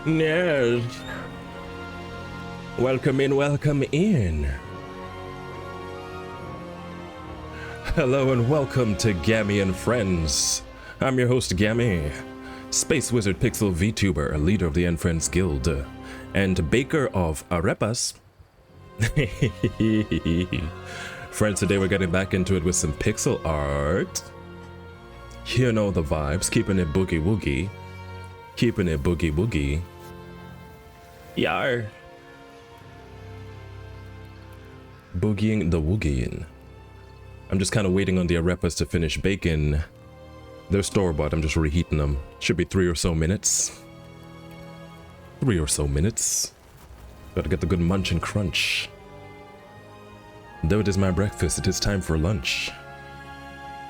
Yes. Welcome in, welcome in. Hello and welcome to Gammy and Friends. I'm your host Gammy, Space Wizard Pixel VTuber, leader of the N Friends Guild, and baker of arepas. Friends, today we're getting back into it with some pixel art. You know the vibes, keeping it boogie woogie. Keeping it boogie woogie. Yar. Boogieing the woogieing. I'm just kind of waiting on the arepas to finish baking. They're store-bought, I'm just reheating them. Should be 3 or so minutes. 3 or so minutes. Gotta get the good munch and crunch. Though it is my breakfast, it is time for lunch.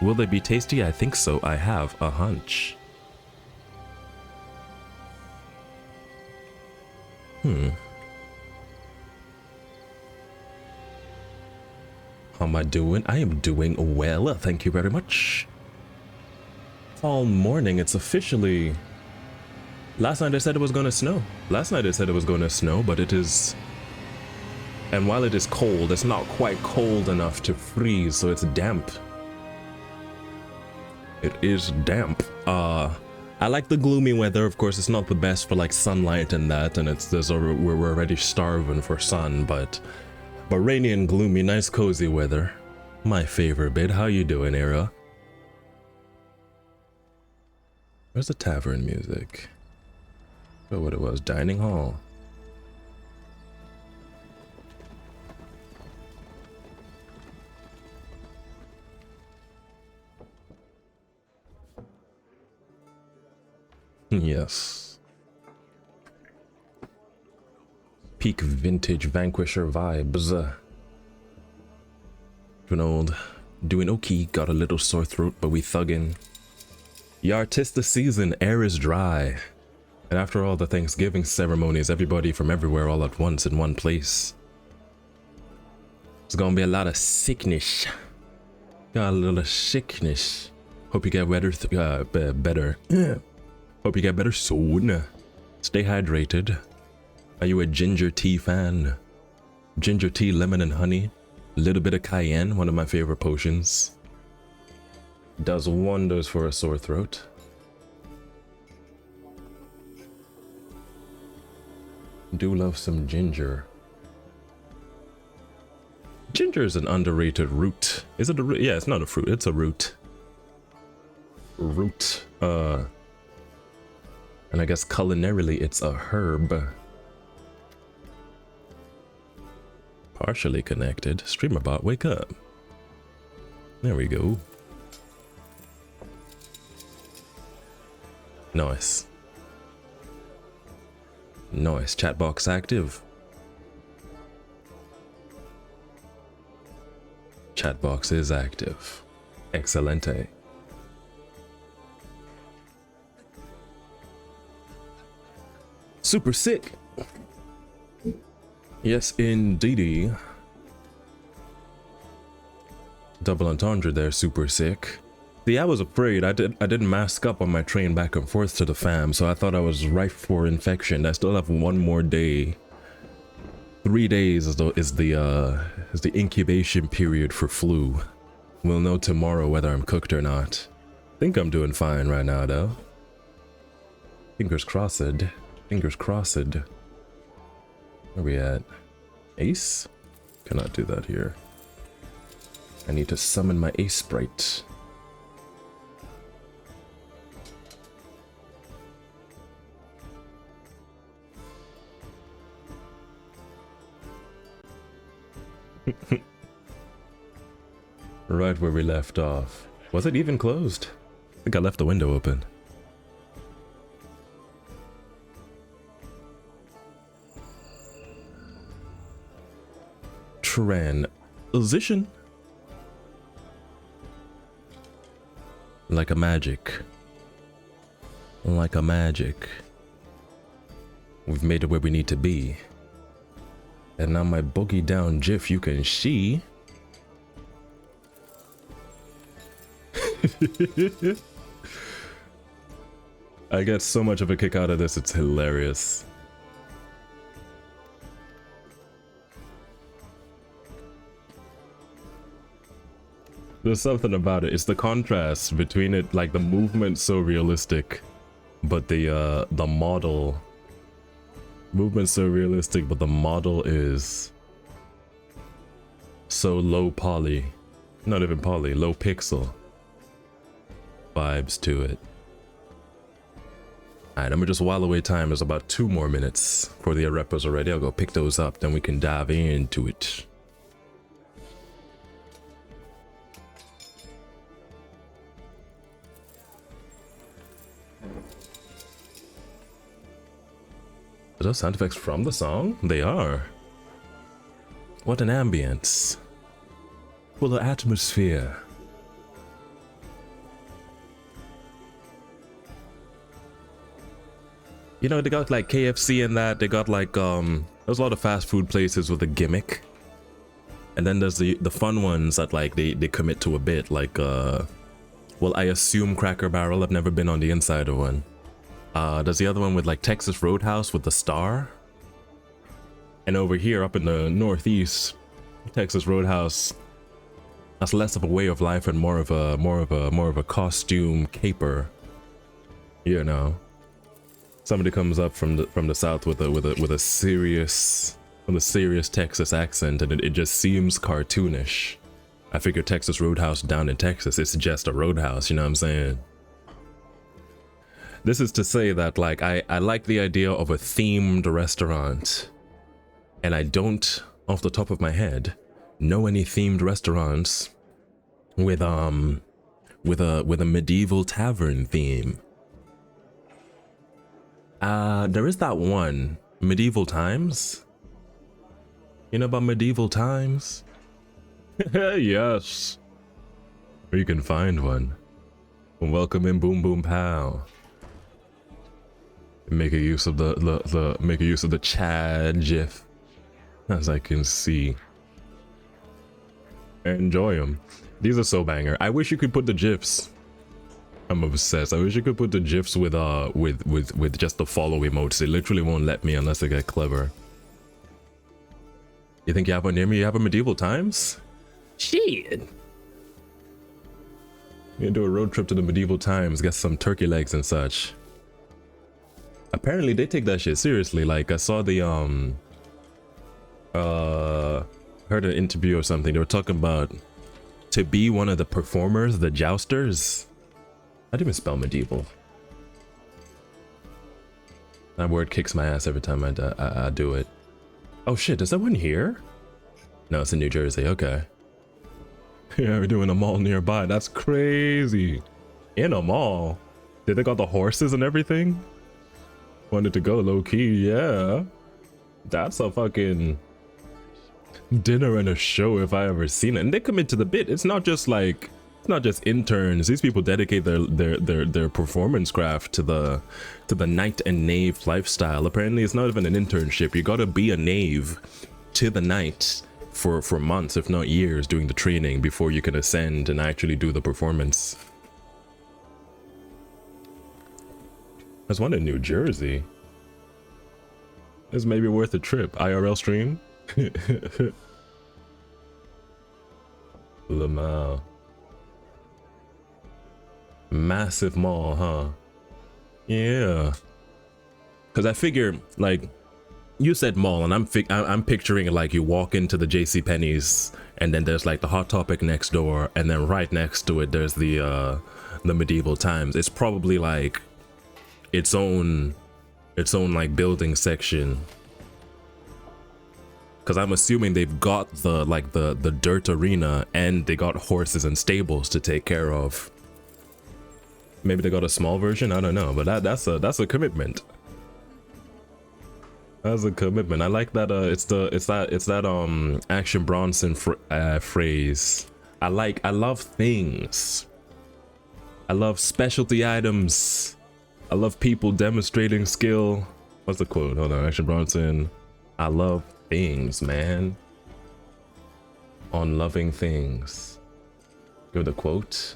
Will they be tasty? I think so. I have a hunch. How am I doing? I am doing well, thank you very much. Fall morning, it's officially... Last night I said it was gonna snow. Last night I said it was gonna snow, but it is... And while it is cold, it's not quite cold enough to freeze, so it's damp. It is damp. I like the gloomy weather. Of course, it's not the best for like sunlight and that, and we're already starving for sun, but rainy and gloomy, nice cozy weather. My favorite bit. How you doing, Era? Where's the tavern music? Oh, what it was, dining hall. Yes. Peak vintage Vanquisher vibes. Doing okay, got a little sore throat, but we thuggin'. Yar, 'tis the season, air is dry. And after all the Thanksgiving ceremonies, everybody from everywhere all at once in one place. There's gonna be a lot of sickness. Got a little sickness. Hope you get better. Hope you get better soon. Stay hydrated. Are you a ginger tea fan? Ginger tea, lemon and honey. A little bit of cayenne, one of my favorite potions. Does wonders for a sore throat. Do love some ginger. Ginger is an underrated root. Is it a root? Yeah, it's not a fruit, it's a root. Root. And I guess culinarily it's a herb. Partially connected. Streamerbot, wake up. There we go. Nice. Nice. Chat box active. Chat box is active. Excelente. Super sick. Yes, indeedy. Double entendre there, super sick. See, I was afraid. I didn't mask up on my train back and forth to the fam, so I thought I was ripe for infection. I still have one more day. 3 days is the incubation period for flu. We'll know tomorrow whether I'm cooked or not. Think I'm doing fine right now, though. Fingers crossed. Fingers crossed. Where are we at? Ace? Cannot do that here. I need to summon my Ace Sprite. Right where we left off. Was it even closed? I think I left the window open. Transition. Like a magic. Like a magic. We've made it where we need to be. And now my boogie down GIF you can see. I get so much of a kick out of this, it's hilarious. There's something about it. It's the contrast between it, like the movement so realistic, but the model movement so realistic, but the model is so low poly, not even poly, low pixel vibes to it. Alright, I'm gonna just while away time. There's about 2 more minutes for the repos already. I'll go pick those up, then we can dive into it. Are those sound effects from the song? They are. What an ambience. Full of atmosphere. You know, they got like KFC in that. They got like there's a lot of fast food places with a gimmick. And then there's the fun ones that like they commit to a bit, like well, I assume Cracker Barrel. I've never been on the inside of one. There's the other one with like Texas Roadhouse with the star. And over here up in the northeast, Texas Roadhouse, that's less of a way of life and more of a costume caper. You know. Somebody comes up from the south with a serious Texas accent, and it just seems cartoonish. I figure Texas Roadhouse down in Texas, it's just a roadhouse, you know what I'm saying? This is to say that like I like the idea of a themed restaurant, and I don't off the top of my head know any themed restaurants with a medieval tavern theme. There is that one, Medieval Times. You know about Medieval Times? Yes. You can find one. Welcome in, boom boom pow. Make a use of the Chad GIF, as I can see. Enjoy them. These are so banger. I wish you could put the GIFs. I'm obsessed. I wish you could put the GIFs with just the follow emotes. They literally won't let me unless they get clever. You think you have one near me? You have a Medieval Times? Shit. We're gonna do a road trip to the Medieval Times, get some turkey legs and such. Apparently they take that shit seriously. Like I saw the heard an interview or something. They were talking about to be one of the performers, the jousters. I didn't even spell medieval. That word kicks my ass every time I do it. Oh shit, is that one here? No, it's in New Jersey, okay. Yeah, we're doing a mall nearby. That's crazy. In a mall? Did they got the horses and everything? Wanted to go low key, yeah. That's a fucking dinner and a show if I ever seen it. And they commit to the bit. It's not just like, it's not just interns. These people dedicate their performance craft to the knight and knave lifestyle. Apparently it's not even an internship. You gotta be a knave to the knight for months, if not years, doing the training before you can ascend and actually do the performance. There's one in New Jersey. This may be worth a trip. IRL stream? Lamau. Massive mall, huh? Yeah. Because I figure, like, you said mall, and I'm picturing it like you walk into the JCPenney's, and then there's like the Hot Topic next door, and then right next to it there's the Medieval Times. It's probably like its own like building section, because I'm assuming they've got the dirt arena and they got horses and stables to take care of. Maybe they got a small version, I don't know, but that's a commitment. That's a commitment. I like that. It's that Action Bronson phrase. I love things. I love specialty items. I love people demonstrating skill. What's the quote? Hold on, Action Bronson. I love things, man. On loving things. Give the quote.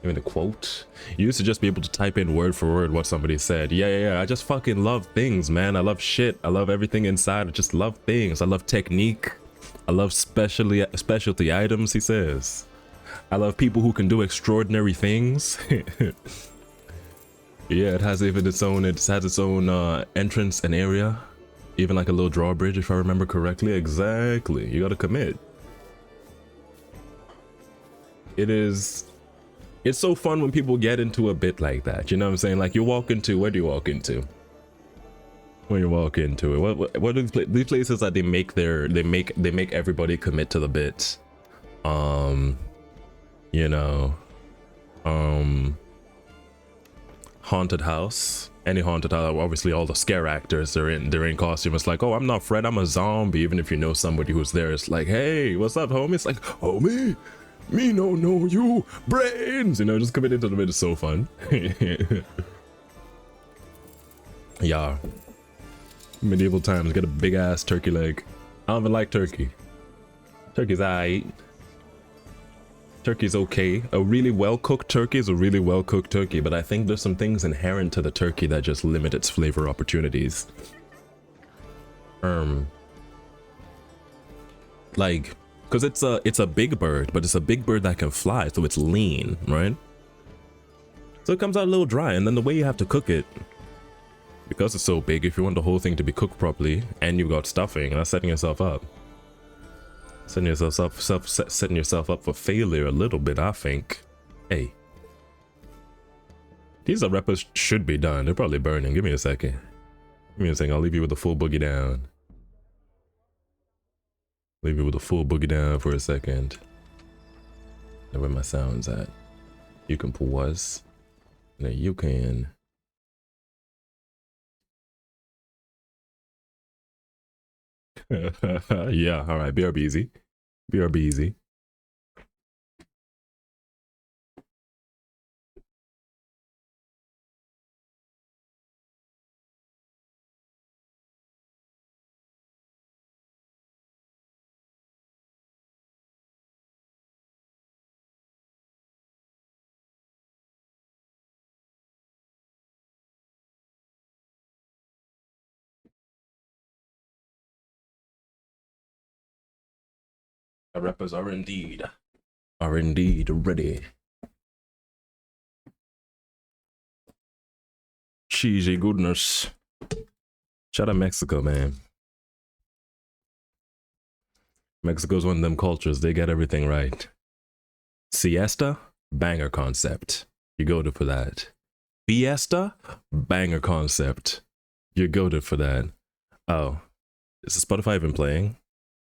I mean, a quote. You used to just be able to type in word for word what somebody said. Yeah. I just fucking love things, man. I love shit. I love everything inside. I just love things. I love technique. I love specialty items, he says. I love people who can do extraordinary things. Yeah, it has its own entrance and area. Even like a little drawbridge, if I remember correctly. Exactly. You gotta commit. It's so fun when people get into a bit like that. You know what I'm saying? Like you walk into, where do you walk into? When you walk into it, what are these places that they make everybody commit to the bit? You know, haunted house. Any haunted house, obviously all the scare actors they're in costume. It's like, oh, I'm not Fred, I'm a zombie. Even if you know somebody who's there, it's like, hey, what's up, homie? It's like, homie, me no know you, brains. You know, just coming into the bit is so fun. Yeah, medieval times. Get a big ass turkey leg. I don't even like turkey. Turkey's aight. Turkey's okay. A really well-cooked turkey is a really well-cooked turkey, but I think there's some things inherent to the turkey that just limit its flavor opportunities. Like, because it's a big bird, but it's a big bird that can fly, so it's lean, right? So it comes out a little dry, and then the way you have to cook it, because it's so big, if you want the whole thing to be cooked properly, and you've got stuffing, that's setting yourself up. Setting yourself up for failure a little bit, I think. Hey. These are rappers should be done. They're probably burning. Give me a second. Give me a second. I'll leave you with the full boogie down. Leave you with the full boogie down for a second. Now where my sound's at. You can pause. Now you can. Yeah, alright. BRB easy. BRB easy. The rappers are indeed ready. Cheesy goodness. Shout out Mexico, man. Mexico's one of them cultures. They get everything right. Siesta, banger concept. You go to for that. Fiesta, banger concept. You go to for that. Oh, is the Spotify even playing?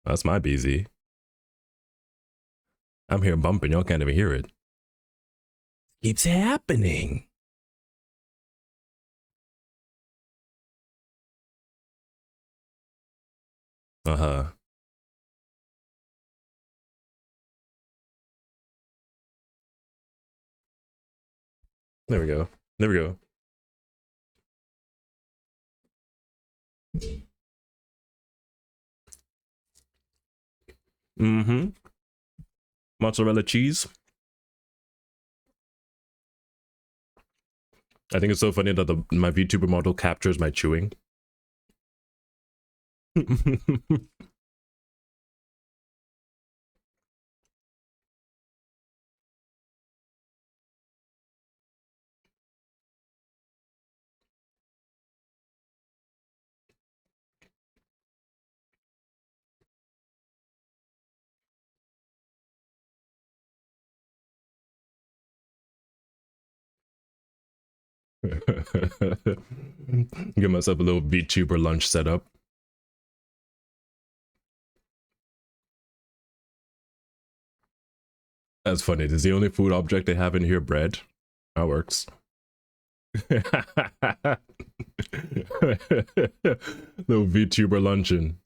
That's my BZ. I'm here bumping. Y'all can't even hear it. Keeps happening. Uh-huh. There we go. There we go. Mm-hmm. Mozzarella cheese. I think it's so funny that my VTuber model captures my chewing. Give myself a little VTuber lunch setup. That's funny. This is the only food object they have in here, bread. That works. Little VTuber luncheon.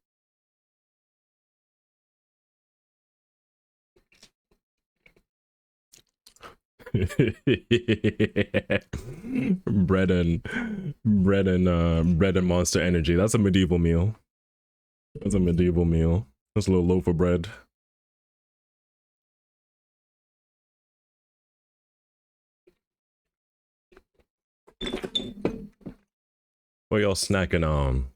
bread and Monster Energy. That's a medieval meal. That's a medieval meal. That's a little loaf of bread. What y'all snacking on?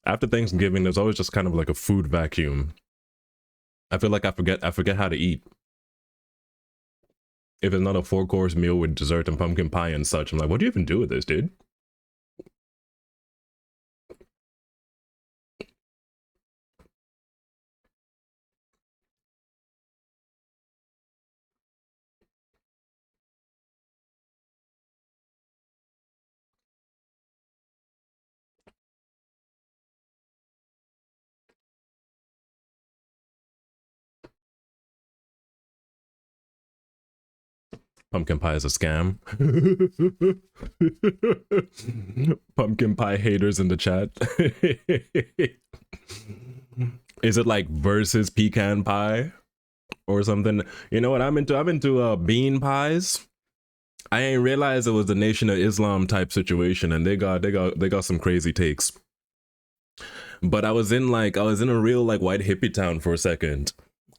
After Thanksgiving, there's always just kind of like a food vacuum. I feel like I forget how to eat. If it's not a 4-course meal with dessert and pumpkin pie and such, I'm like, what do you even do with this, dude? Pumpkin pie is a scam. Pumpkin pie haters in the chat. Is it like versus pecan pie or something? You know what I'm into? I'm into bean pies. I ain't realized it was the Nation of Islam type situation, and they got some crazy takes. But I was in a real like white hippie town for a second,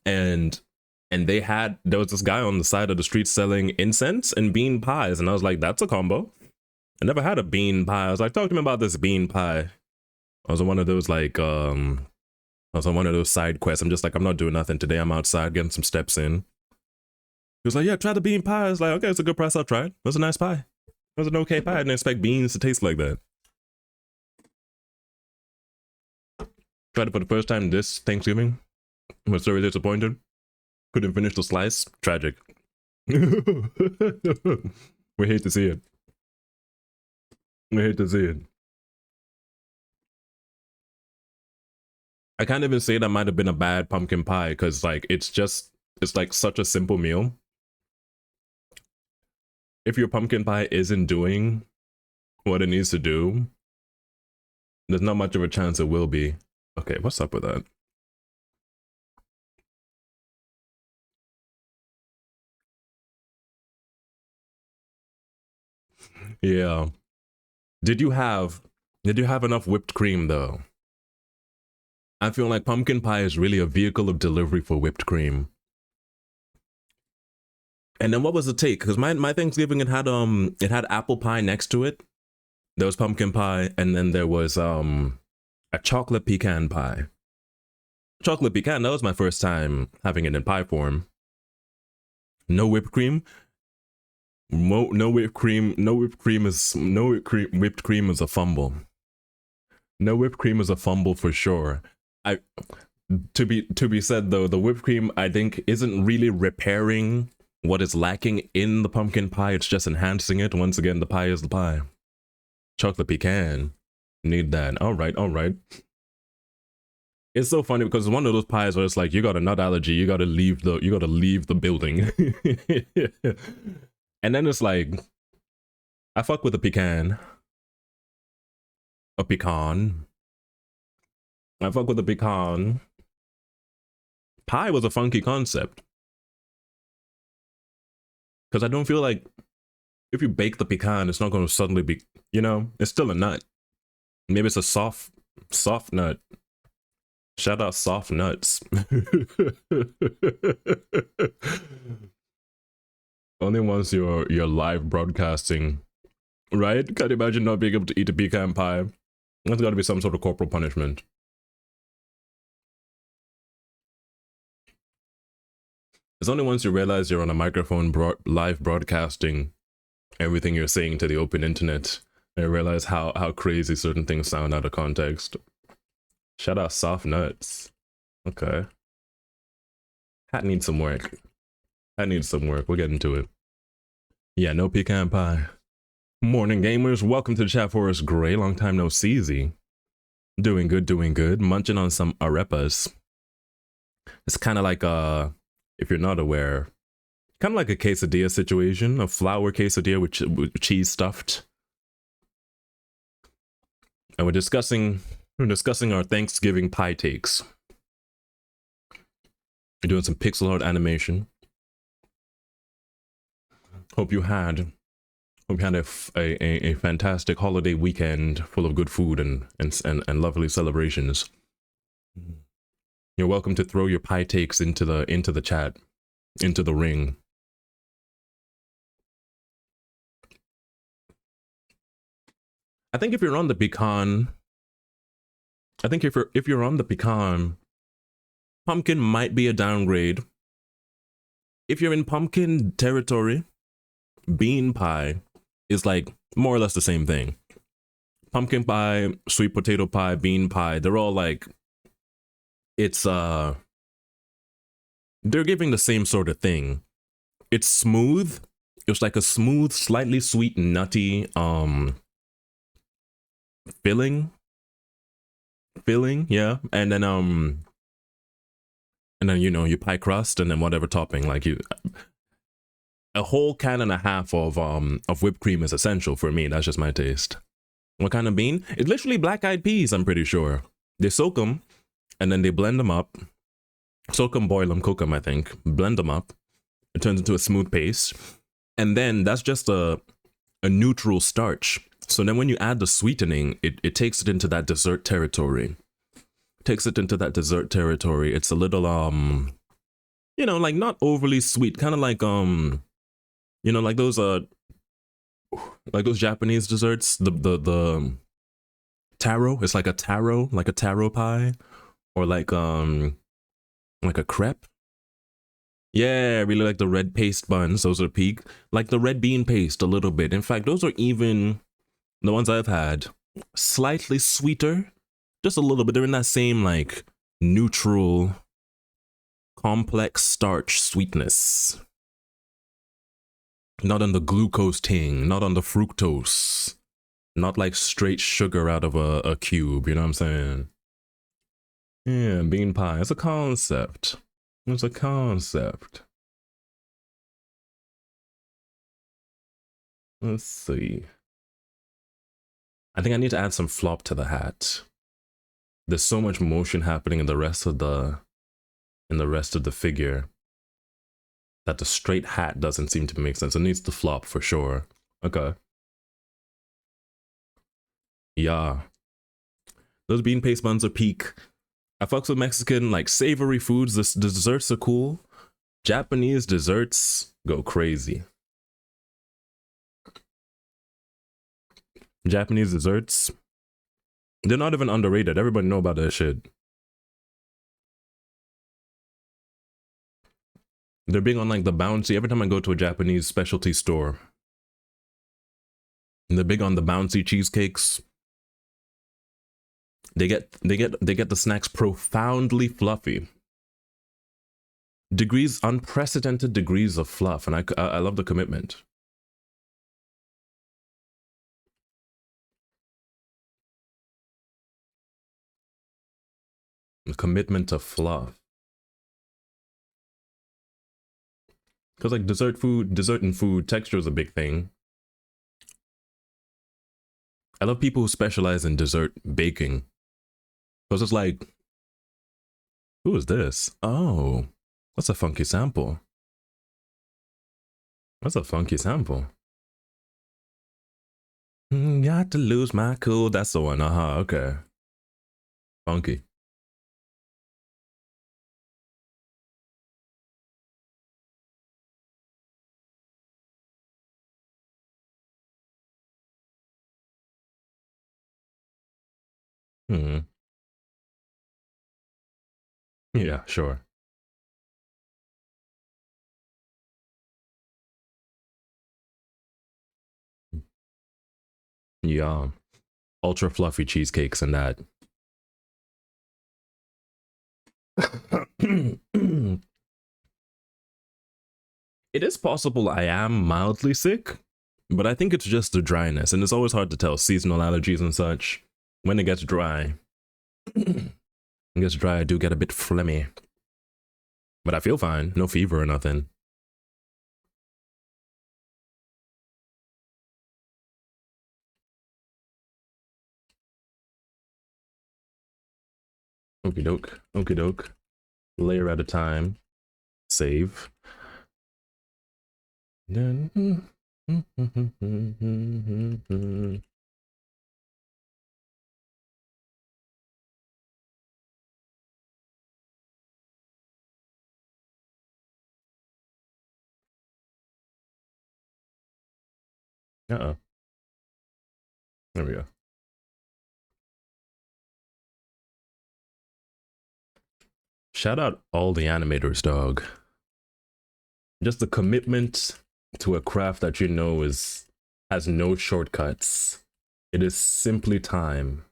and there was this guy on the side of the street selling incense and bean pies, and I was like, that's a combo. I never had a bean pie. I was like, talk to me about this bean pie. I was on one of those side quests. I'm just like, I'm not doing nothing today. I'm outside getting some steps in. He was like, yeah, try the bean pie. I was like, okay, it's a good price. I'll try it. It was a nice pie. It was an okay pie. I didn't expect beans to taste like that. Tried it for the first time this Thanksgiving. Was very disappointed. Couldn't finish the slice. Tragic. We hate to see it. We hate to see it. I can't even say that might have been a bad pumpkin pie because like it's like such a simple meal. If your pumpkin pie isn't doing what it needs to do, there's not much of a chance it will be. Okay, what's up with that? Yeah. Did you have enough whipped cream though? I feel like pumpkin pie is really a vehicle of delivery for whipped cream. And then what was the take? Because my Thanksgiving it had apple pie next to it. There was pumpkin pie, and then there was a chocolate pecan pie. Chocolate pecan, that was my first time having it in pie form. No whipped cream. No whipped cream. Whipped cream is a fumble. No whipped cream is a fumble for sure. To be said though, the whipped cream I think isn't really repairing what is lacking in the pumpkin pie. It's just enhancing it. Once again, the pie is the pie. Chocolate pecan, need that. All right. It's so funny because it's one of those pies where it's like you got a nut allergy, you gotta leave the building. And then it's like, I fuck with a pecan. A pecan. I fuck with a pecan. Pie was a funky concept. Because I don't feel like if you bake the pecan, it's not going to suddenly be, it's still a nut. Maybe it's a soft nut. Shout out soft nuts. Only once you're live broadcasting, right? Can't imagine not being able to eat a pecan pie. There's got to be some sort of corporal punishment. It's only once you realize you're on a microphone live broadcasting everything you're saying to the open internet and you realize how crazy certain things sound out of context. Shout out soft nuts. Okay. Hat needs some work. We'll get into it. Yeah, no pecan pie. Morning gamers, welcome to the chat. Forest Gray, long time no see. Doing good. Munching on some arepas. It's kind of like if you're not aware, kind of like a quesadilla situation, a flour quesadilla with cheese stuffed. And we're discussing our Thanksgiving pie takes. We're doing some pixel art animation. Hope you had a fantastic holiday weekend full of good food and lovely celebrations. You're welcome to throw your pie takes into the chat, into the ring. I think if you're on the pecan, I think if you're on the pecan, pumpkin might be a downgrade. If you're in pumpkin territory, bean pie is like more or less the same thing. Pumpkin pie, sweet potato pie, bean pie, they're all like it's they're giving the same sort of thing. It's smooth. It's like a smooth, slightly sweet, nutty filling. Filling, yeah. And then you pie crust and then whatever topping. Like you a whole can and a half of whipped cream is essential for me. That's just my taste. What kind of bean? It's literally black eyed peas, I'm pretty sure. They soak them and then they blend them up. Soak them, boil them, cook them, I think. Blend them up. It turns into a smooth paste. And then that's just a neutral starch. So then when you add the sweetening, it takes it into that dessert territory. Takes it into that dessert territory. It's a little like not overly sweet, kind of like those Japanese desserts, the taro. It's like a taro pie, or like a crepe. Yeah, I really like the red paste buns. Those are peak. Like the red bean paste a little bit. In fact, those are even the ones I've had slightly sweeter, just a little bit. They're in that same like neutral, complex starch sweetness. Not on the glucose ting, not on the fructose, not like straight sugar out of a cube. You know what I'm saying? Yeah, bean pie. It's a concept. It's a concept. Let's see. I think I need to add some flop to the hat. There's so much motion happening in the rest of the figure that the straight hat doesn't seem to make sense. It needs to flop for sure. Okay. Yeah. Those bean paste buns are peak. I fucks with Mexican like savory foods. The desserts are cool. Japanese desserts go crazy. Japanese desserts, they're not even underrated. Everybody know about that shit. They're big on like the bouncy. Every time I go to a Japanese specialty store, they're big on the bouncy cheesecakes. They get the snacks profoundly fluffy. Unprecedented degrees of fluff, and I love the commitment. The commitment to fluff. Because like dessert and food, texture is a big thing. I love people who specialize in dessert baking. Because it's like, who is this? Oh, that's a funky sample. That's a funky sample. Got to lose my cool. That's the one. Okay. Funky. Hmm. Yeah, sure. Yeah. Ultra fluffy cheesecakes and that. It is possible I am mildly sick, but I think it's just the dryness, and it's always hard to tell seasonal allergies and such. When it gets dry, I do get a bit phlegmy, but I feel fine. No fever or nothing. Okie doke. Okie doke. Layer at a time. Save. Uh-oh. There we go. Shout out all the animators, dog. Just the commitment to a craft that you know is has no shortcuts. It is simply time.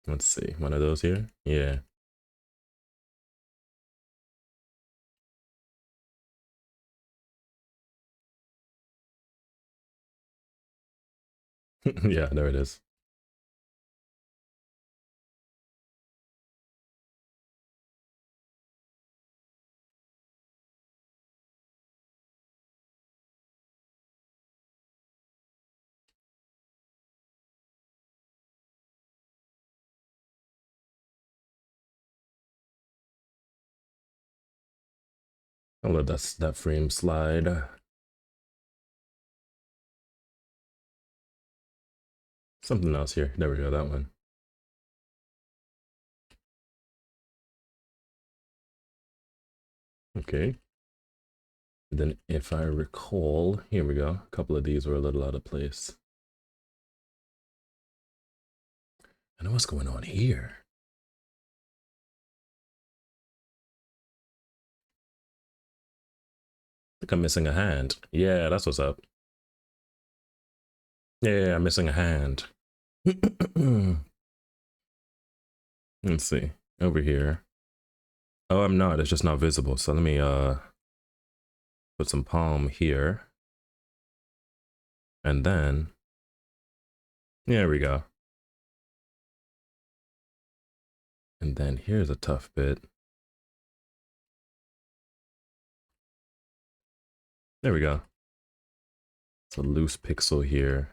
Let's see, one of those here? Yeah. Yeah, there it is. I'll let that frame slide. Something else here. There we go, that one. Okay. And then if I recall, here we go. A couple of these were a little out of place. I know what's going on here. I think I'm missing a hand. Yeah, that's what's up. Yeah, I'm missing a hand. Let's see. Over here. Oh, I'm not. It's just not visible. So let me put some palm here. And then there we go. And then here's a tough bit. There we go. It's a loose pixel here.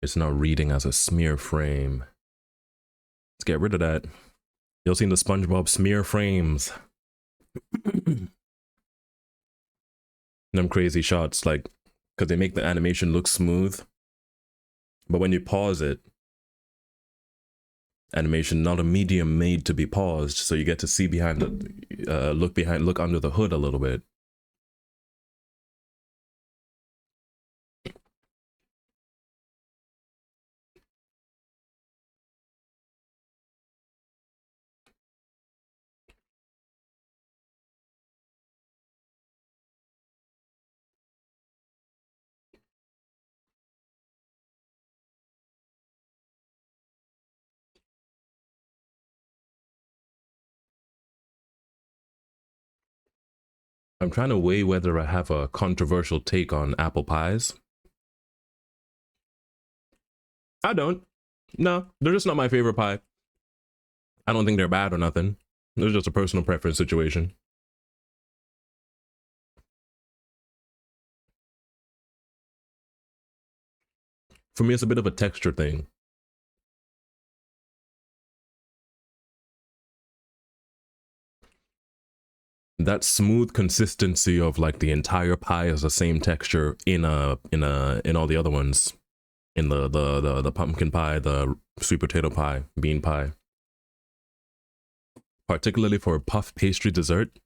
It's not reading as a smear frame. Let's get rid of that. You'll see the SpongeBob smear frames. Them crazy shots, like, because they make the animation look smooth. But when you pause it, animation not a medium made to be paused, so you get to see behind the, look under the hood a little bit. I'm trying to weigh whether I have a controversial take on apple pies. I don't. No, they're just not my favorite pie. I don't think they're bad or nothing. It's just a personal preference situation. For me, it's a bit of a texture thing. That smooth consistency of like the entire pie is the same texture in all the other ones. In the pumpkin pie, the sweet potato pie, bean pie. Particularly for puff pastry dessert,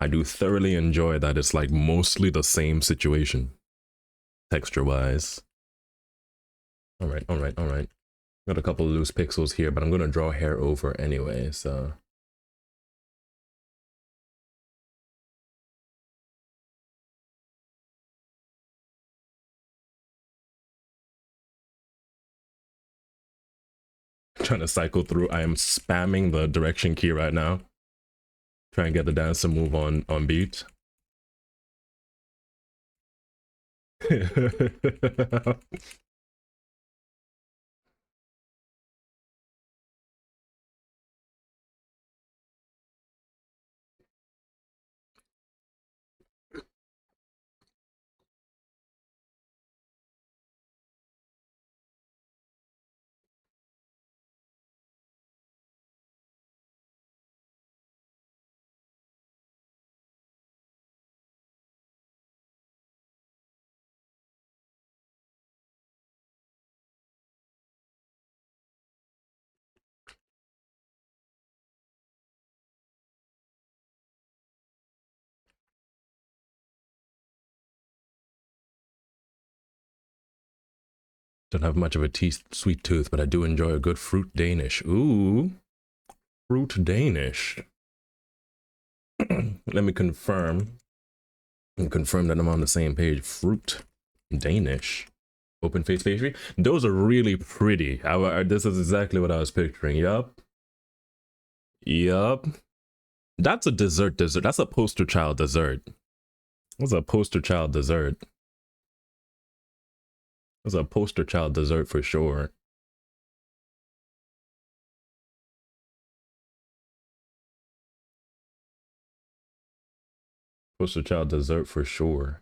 I do thoroughly enjoy that it's like mostly the same situation, texture-wise. All right, all right, all right. Got a couple loose pixels here, but I'm gonna draw hair over anyway, so. Trying to cycle through. I am spamming the direction key right now. Try and get the dance to move on beat. Don't have much of a sweet tooth, but I do enjoy a good fruit Danish. Ooh, Fruit Danish. Let me confirm. Confirm that I'm on the same page. Fruit Danish. Open face pastry. Those are really pretty. This is exactly what I was picturing. Yup. Yup. That's a dessert. That's a poster child dessert. That's a poster child dessert. That's a poster child dessert for sure. Poster child dessert for sure.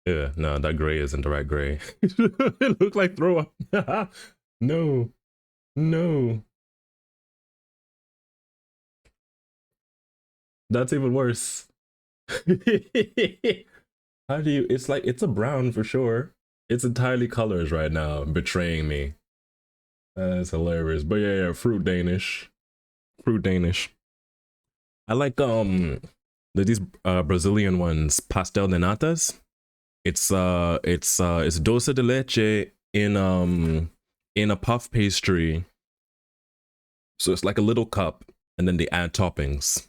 Yeah, no, that gray isn't the right gray. It looked like throw up. No, no. That's even worse. How do you? It's like it's a brown for sure. It's entirely colors right now, betraying me. That's hilarious. But yeah, yeah, fruit Danish. Fruit Danish. I like these Brazilian ones, pastel de natas. It's dulce de leche in a puff pastry. So it's like a little cup, and then they add toppings.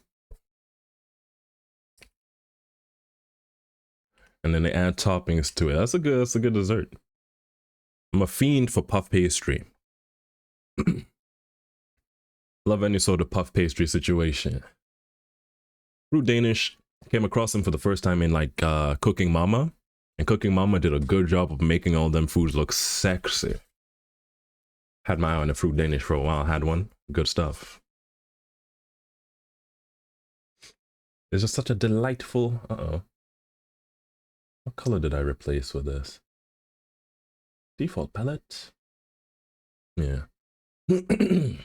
And then they add toppings to it. That's a good dessert. I'm a fiend for puff pastry. Love any sort of puff pastry situation. Fruit Danish, came across them for the first time in like Cooking Mama. And Cooking Mama did a good job of making all them foods look sexy. Had my eye on the Fruit Danish for a while, had one. Good stuff. It's just such a delightful, What color did I replace with this? Default palette? Yeah. What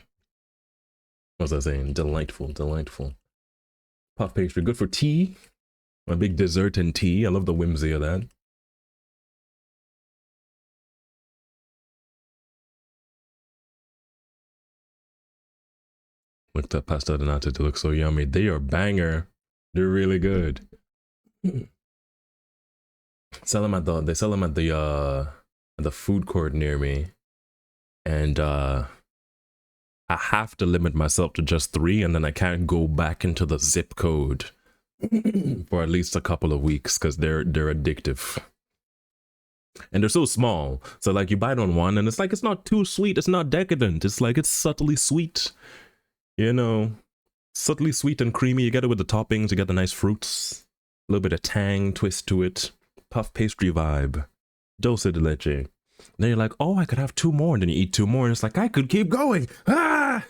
was I saying? Delightful, delightful. Puff pastry, good for tea. A big dessert and tea. I love the whimsy of that. Look, that pasta de nata to look so yummy. They are banger. They're really good. Sell them at the food court near me, and I have to limit myself to just 3, and then I can't go back into the zip code for at least a couple of weeks because they're addictive. And they're so small. So like you bite on one and it's like it's not too sweet, it's not decadent. It's like it's subtly sweet. You know, subtly sweet and creamy. You get it with the toppings, you get the nice fruits, a little bit of tang twist to it. Puff pastry vibe. Dulce de leche. Then you're like, oh, I could have 2 more. And then you eat 2 more and it's like, I could keep going. Ah!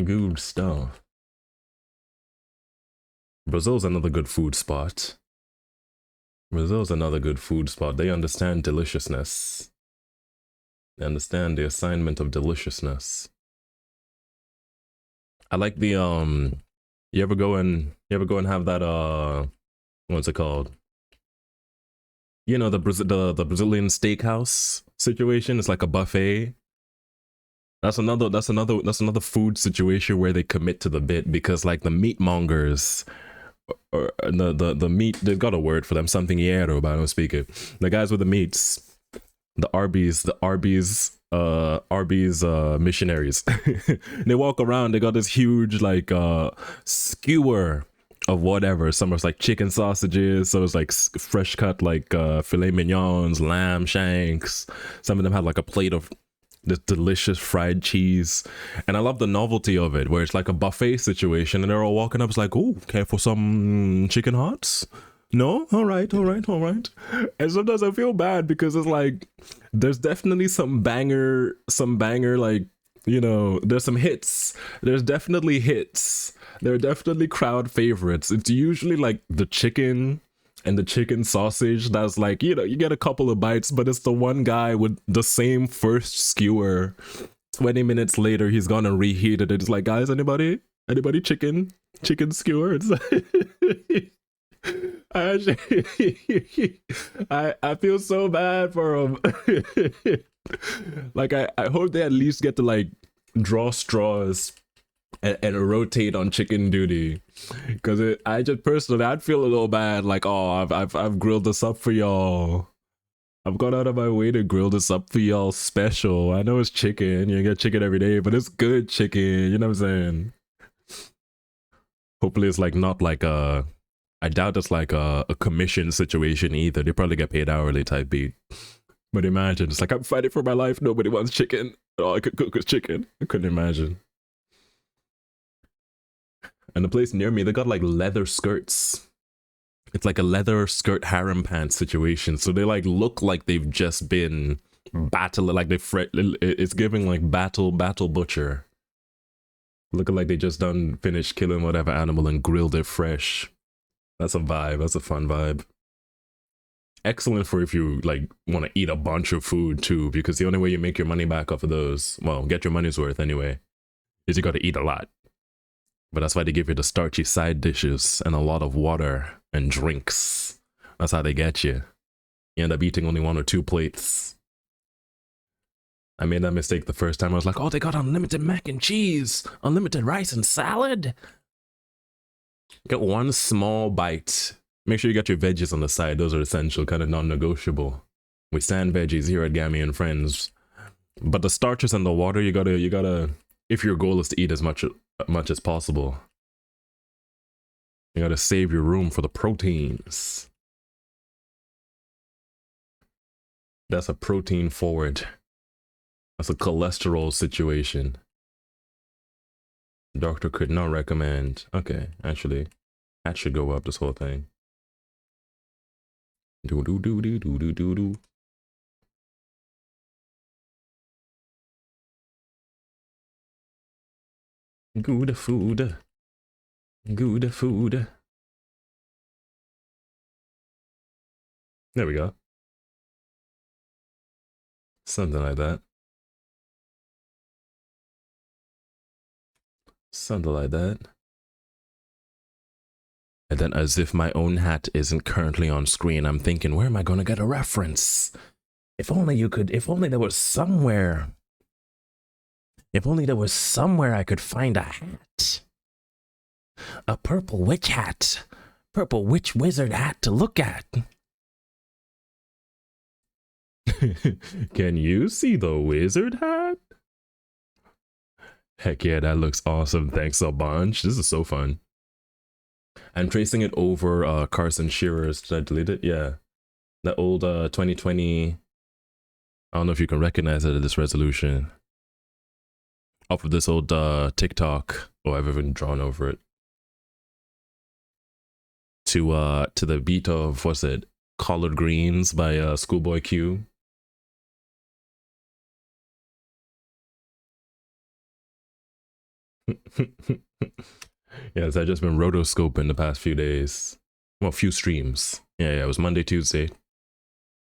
Good stuff. Brazil's another good food spot. Brazil's another good food spot. They understand deliciousness. They understand the assignment of deliciousness. I like the you ever go and have that what's it called? You know, the Brazilian steakhouse situation. It's like a buffet. That's another food situation where they commit to the bit, because like the meat mongers or the meat, they've got a word for them, something hierro, but I don't speak it. The guys with the meats, the Arby's missionaries. They walk around, they got this huge like skewer of whatever. Some are like chicken sausages, so it's like fresh cut like filet mignons, lamb shanks. Some of them have like a plate of this delicious fried cheese, and I love the novelty of it, where it's like a buffet situation and they're all walking up. It's like, oh, care for some chicken hearts? No? All right. And sometimes I feel bad because it's like there's definitely some banger, like, you know, there's some hits. There's definitely hits. There are definitely crowd favorites. It's usually like the chicken and the chicken sausage that's like, you know, you get a couple of bites, but it's the one guy with the same first skewer. 20 minutes later, he's gonna reheat it. It's like, guys, anybody chicken skewer? It's like, I actually, I feel so bad for him. Like I hope they at least get to like draw straws and rotate on chicken duty, because I just personally, I'd feel a little bad, like, oh, I've grilled this up for y'all, I've gone out of my way to grill this up for y'all special. I know it's chicken. You get chicken every day, but it's good chicken. You know what I'm saying? Hopefully it's like not like I doubt it's like a commission situation either. They probably get paid hourly type beat. But imagine, it's like I'm fighting for my life. Nobody wants chicken. All I could cook was chicken. I couldn't imagine. And the place near me, they got like leather skirts. It's like a leather skirt harem pants situation. So they like look like they've just been battling, like it's giving like battle butcher. Looking like they just done finished killing whatever animal and grilled it fresh. That's a vibe. That's a fun vibe. Excellent for if you like want to eat a bunch of food too, because the only way you make your money back off of those, well, get your money's worth anyway, is you got to eat a lot. But that's why they give you the starchy side dishes and a lot of water and drinks. That's how they get you. You end up eating only 1 or 2 plates. I made that mistake the first time. I was like, oh, they got unlimited mac and cheese, unlimited rice and salad. Get one small bite. Make sure you got your veggies on the side. Those are essential, kind of non-negotiable. We stand veggies here at Gammy and Friends. But the starches and the water, you gotta, if your goal is to eat as much as possible, you gotta save your room for the proteins. That's a protein forward. That's a cholesterol situation. Doctor could not recommend. Okay, actually, that should go up this whole thing. Do do do do do do do do. Good food. Good food. There we go. Something like that. Something like that. And then as if my own hat isn't currently on screen, I'm thinking, where am I going to get a reference? If only there was somewhere. If only there was somewhere I could find a hat. A purple witch hat. Purple witch wizard hat to look at. Can you see the wizard hat? Heck yeah, that looks awesome. Thanks a bunch. This is so fun. I'm tracing it over Carson Shearer's. Did I delete it? Yeah. That old 2020. I don't know if you can recognize it at this resolution. Off of this old TikTok. Oh, I've even drawn over it. To the beat of, what's it? Collard Greens by Schoolboy Q. Yes, I've just been rotoscoping the past few days. Well, few streams. Yeah, it was Monday, Tuesday.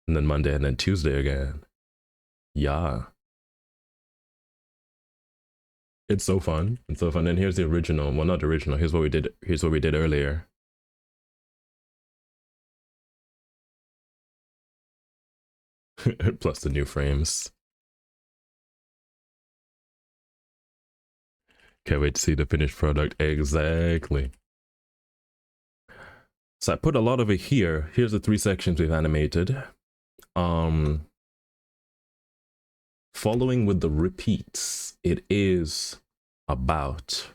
And then Monday, and then Tuesday again. Yeah. It's so fun. It's so fun. And here's the original. Well, not the original. Here's what we did. Here's what we did earlier. Plus the new frames. Can't wait to see the finished product. Exactly. So I put a lot of it here. Here's the 3 sections we've animated. Following with the repeats, it is about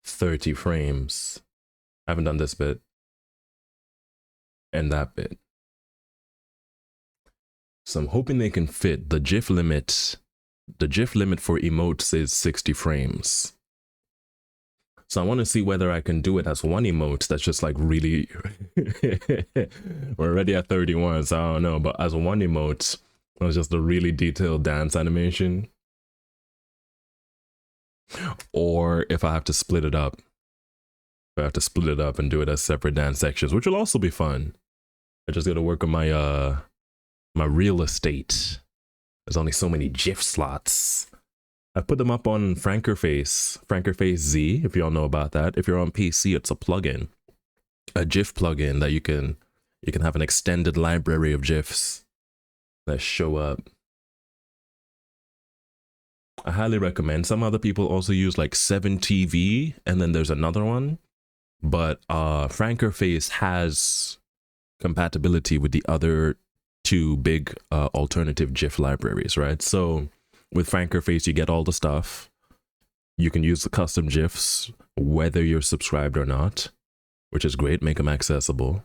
30 frames. I haven't done this bit and that bit. So I'm hoping they can fit the GIF limit. The GIF limit for emotes is 60 frames. So I want to see whether I can do it as one emote that's just like really... We're already at 31, so I don't know. But as one emote, it was just a really detailed dance animation. Or if I have to split it up. If I have to split it up and do it as separate dance sections, which will also be fun. I just got to work on my my real estate. There's only so many GIF slots. I put them up on Frankerface Z, if you all know about that. If you're on PC, it's a plugin, a GIF plugin that you can have an extended library of GIFs that show up. I highly recommend. Some other people also use like 7TV, and then there's another one. But Frankerface has compatibility with the other two big alternative GIF libraries, right? So with Frankerface, you get all the stuff. You can use the custom GIFs whether you're subscribed or not, which is great. Make them accessible.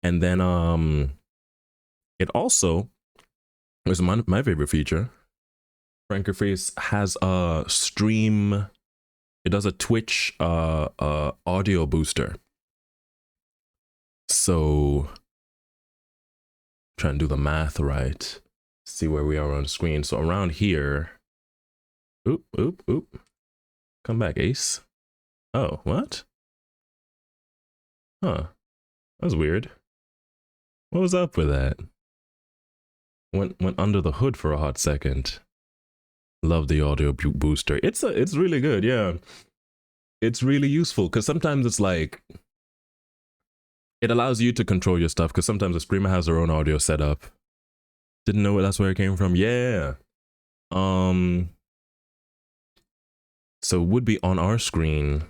And then it also is my favorite feature. Frankerface has a stream. It does a Twitch audio booster. So try and do the math right. See where we are on the screen. So around here. Oop, oop, oop. Come back, Ace. Oh, what? Huh. That was weird. What was up with that? Went under the hood for a hot second. Love the audio booster. It's really good, yeah. It's really useful because sometimes it's like it allows you to control your stuff because sometimes the streamer has their own audio setup. Didn't know that's where it came from. Yeah. So it would be on our screen.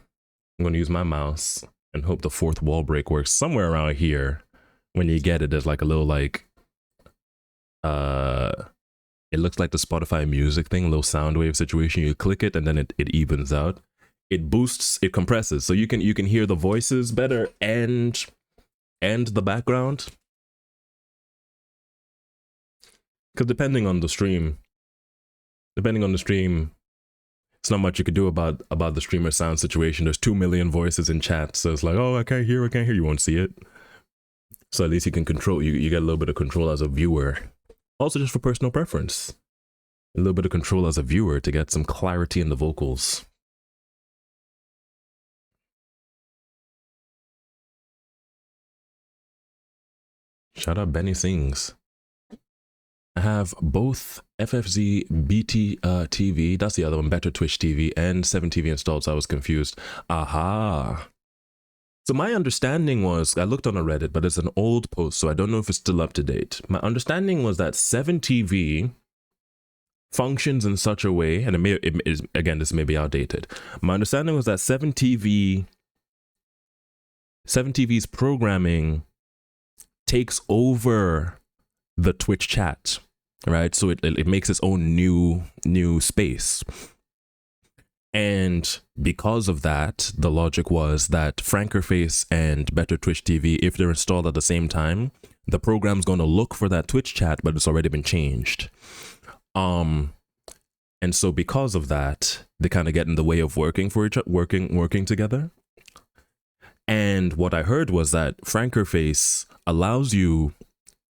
I'm gonna use my mouse and hope the fourth wall break works somewhere around here. When you get it, there's like a little like it looks like the Spotify music thing, a little sound wave situation. You click it and then it evens out. It boosts, it compresses, so you can hear the voices better and the background. Because depending on the stream, it's not much you could do about the streamer sound situation. There's 2 million voices in chat, so it's like, oh, I can't hear, you won't see it. So at least you can control, you get a little bit of control as a viewer. Also just for personal preference. A little bit of control as a viewer to get some clarity in the vocals. Shout out Benny Sings. I have both FFZ BT TV, that's the other one, Better Twitch TV, and 7TV installed, so I was confused. Aha. So my understanding was, I looked on a Reddit, but it's an old post, so I don't know if it's still up to date. My understanding was that 7TV functions in such a way, and again, this may be outdated. My understanding was that 7TV's programming takes over the Twitch chat, right? So it makes its own new space. And because of that, the logic was that Frankerface and Better Twitch TV, if they're installed at the same time, the program's going to look for that Twitch chat, but it's already been changed. And so because of that, they kind of get in the way of working together. And what I heard was that Frankerface allows you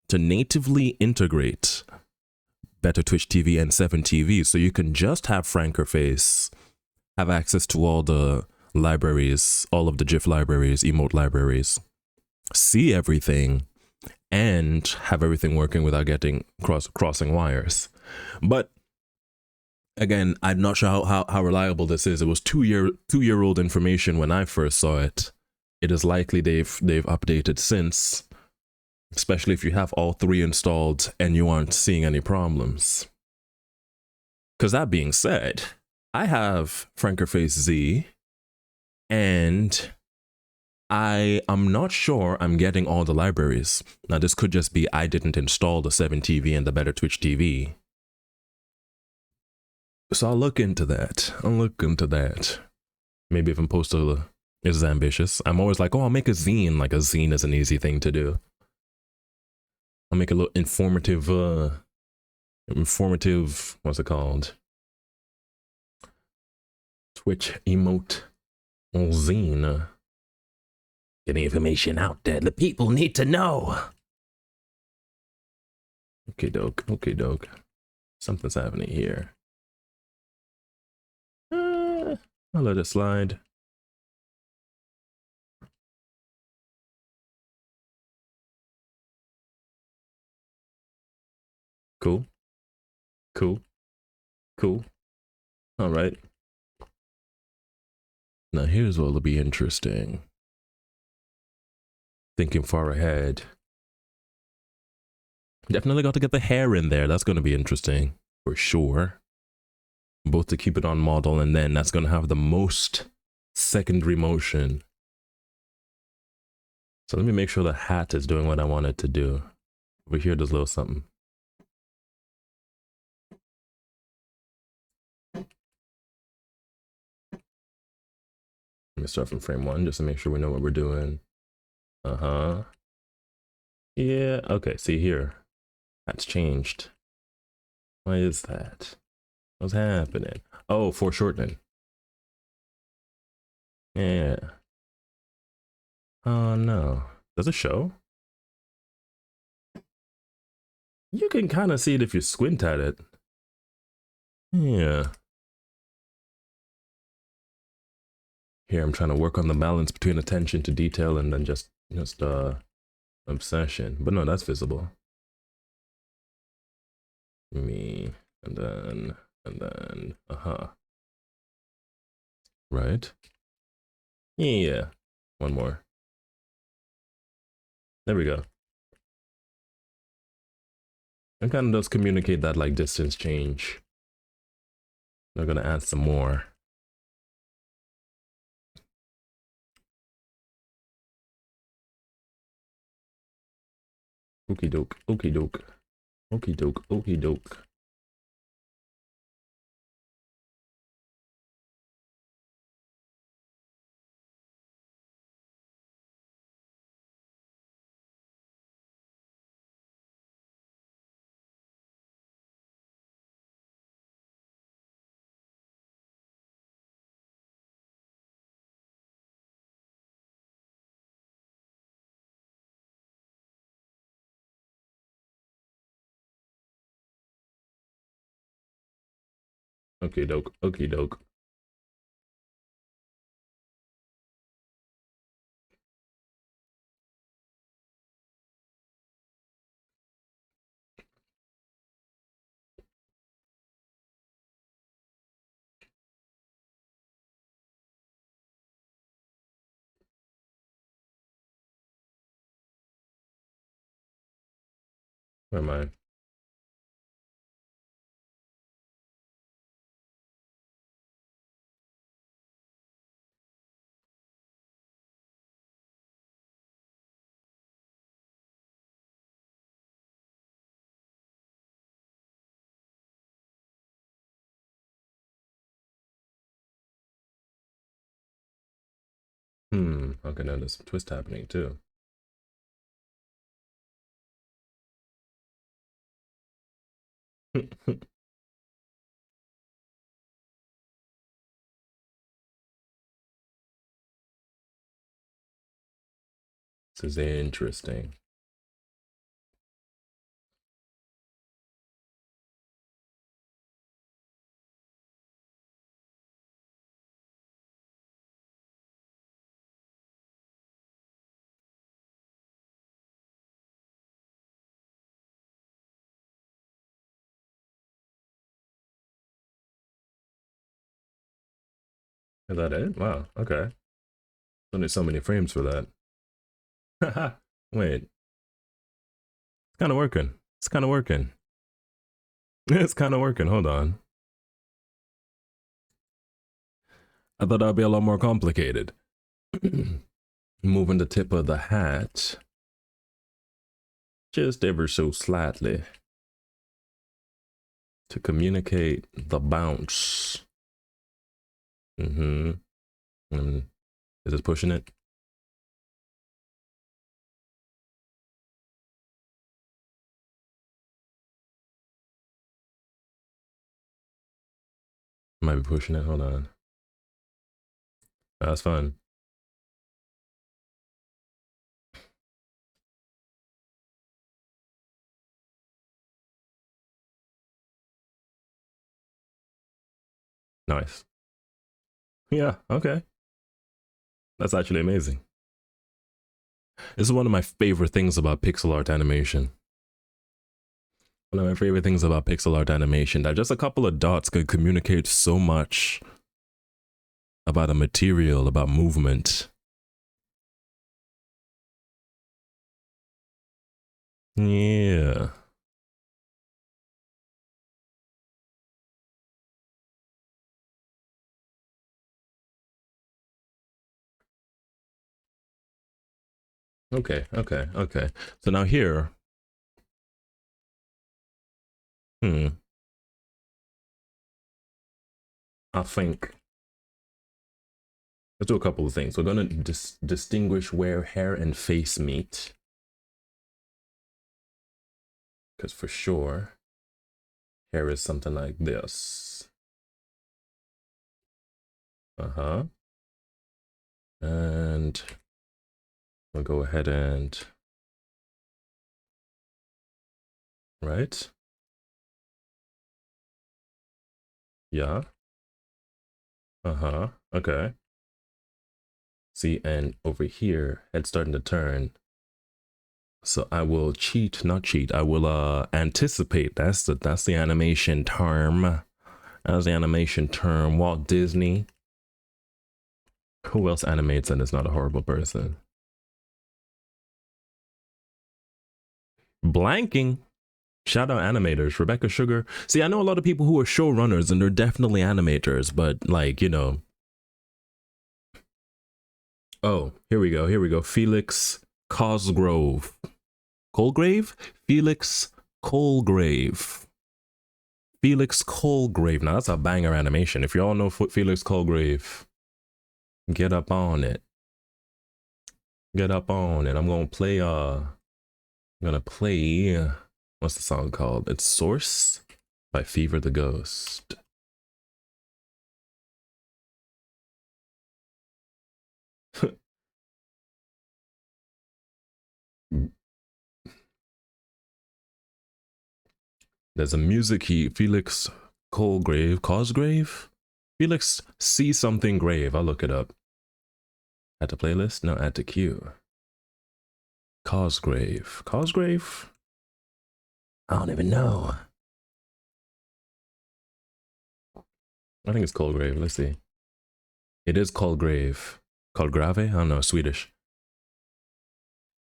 to natively integrate Better Twitch TV and 7TV, so you can just have Frankerface have access to all the libraries, all of the GIF libraries, emote libraries, see everything, and have everything working without getting crossing wires. But again, I'm not sure how reliable this is. It was two-year-old information when I first saw it. It is likely they've updated since, especially if you have all three installed and you aren't seeing any problems. Because that being said, I have Frankerface Z, and I am not sure I'm getting all the libraries. Now, this could just be I didn't install the 7TV and the Better Twitch TV. So I'll look into that. Maybe if I'm supposed to, this is ambitious. I'm always like, oh, I'll make a zine. Like, a zine is an easy thing to do. I'll make a little informative, what's it called? Twitch emote zine. Get the information out there. The people need to know. Okay, doke. Something's happening here. I'll let it slide. Cool. All right. Now here's what'll be interesting. Thinking far ahead. Definitely got to get the hair in there. That's going to be interesting for sure. Both to keep it on model, and then that's going to have the most secondary motion. So let me make sure the hat is doing what I want it to do. Over here, there's a little something. Let me start from frame 1 just to make sure we know what we're doing. Uh-huh. Yeah, okay, see here. That's changed. Why is that? What's happening? Oh, foreshortening. Yeah. Oh no. Does it show? You can kind of see it if you squint at it. Yeah. Here I'm trying to work on the balance between attention to detail and then just obsession. But no, that's visible. Me and then right? Yeah. One more. There we go. It kind of does communicate that like distance change. They're gonna add some more. Okie doke, okie doke, okie doke, okie doke. Okie doke, okie doke. Where am I? Okay, now there's some twist happening too. This is interesting. Is that it? Wow, okay. Only so many frames for that. Wait, it's kind of working. It's kind of working. It's kind of working. Hold on. I thought that'd be a lot more complicated. Moving the tip of the hat just ever so slightly to communicate the bounce. Is this pushing it? Might be pushing it. Hold on. That's fun. Nice. Yeah, okay. That's actually amazing. This is one of my favorite things about pixel art animation. One of my favorite things about pixel art animation, that just a couple of dots could communicate so much about a material, about movement. Yeah. Okay. So now here, Hmm. I think let's do a couple of things. We're gonna distinguish where hair and face meet, because for sure, hair is something like this. Uh-huh. And we'll go ahead and right. Yeah. Uh-huh. Okay. See, and over here, head's starting to turn. So I will cheat, not cheat. I will anticipate. That's the animation term. That's the animation term. Walt Disney. Who else animates and is not a horrible person? Blanking. Shout out animators. Rebecca Sugar. See, I know a lot of people who are showrunners and they're definitely animators, but like, you know. Oh, here we go. Here we go. Felix Cosgrove. Colgrave? Felix Colgrave. Felix Colgrave. Now that's a banger animation. If y'all know Felix Colgrave, get up on it. Get up on it. I'm gonna play what's the song called? It's Source by Fever the Ghost. There's a music key, Felix Cosgrave? Felix see something grave. I'll look it up. Add to playlist? No, add to queue. Cosgrave. Cosgrave? I don't even know. I think it's Colgrave. Let's see. It is Colgrave. Colgrave? I don't know, Swedish.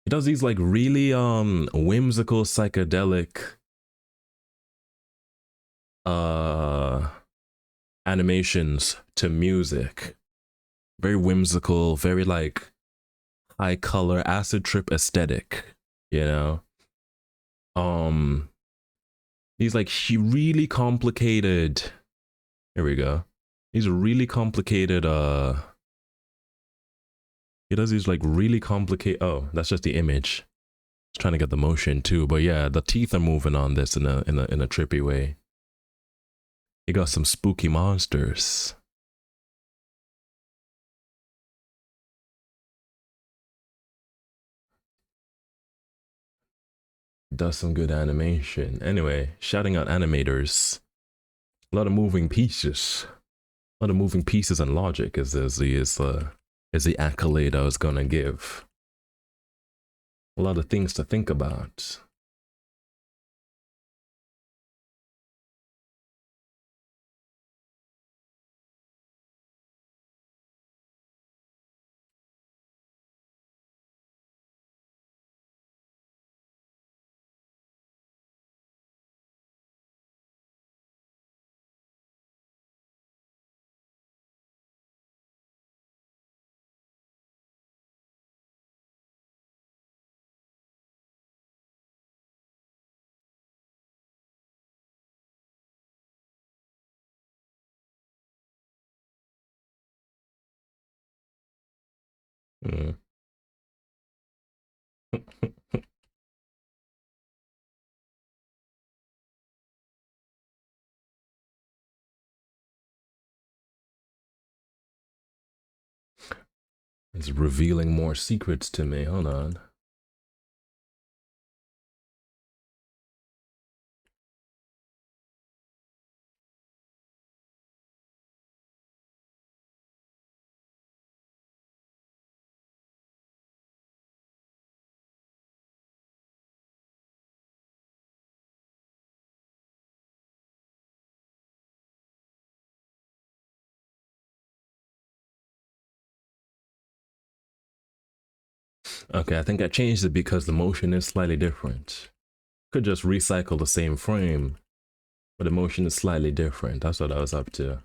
He does these like really whimsical psychedelic uh animations to music. Very whimsical, very like high color acid trip aesthetic, you know. Um these like really complicated. Here we go. These really complicated he does these like really complicated. Oh, that's just the image. It's trying to get the motion too, but yeah, the teeth are moving on this in a trippy way. You got some spooky monsters. Does some good animation. Anyway, shouting out animators. A lot of moving pieces. A lot of moving pieces and logic is the accolade I was gonna give. A lot of things to think about. Mm. It's revealing more secrets to me. Hold on. Okay, I think I changed it because the motion is slightly different. Could just recycle the same frame, but the motion is slightly different. That's what I was up to.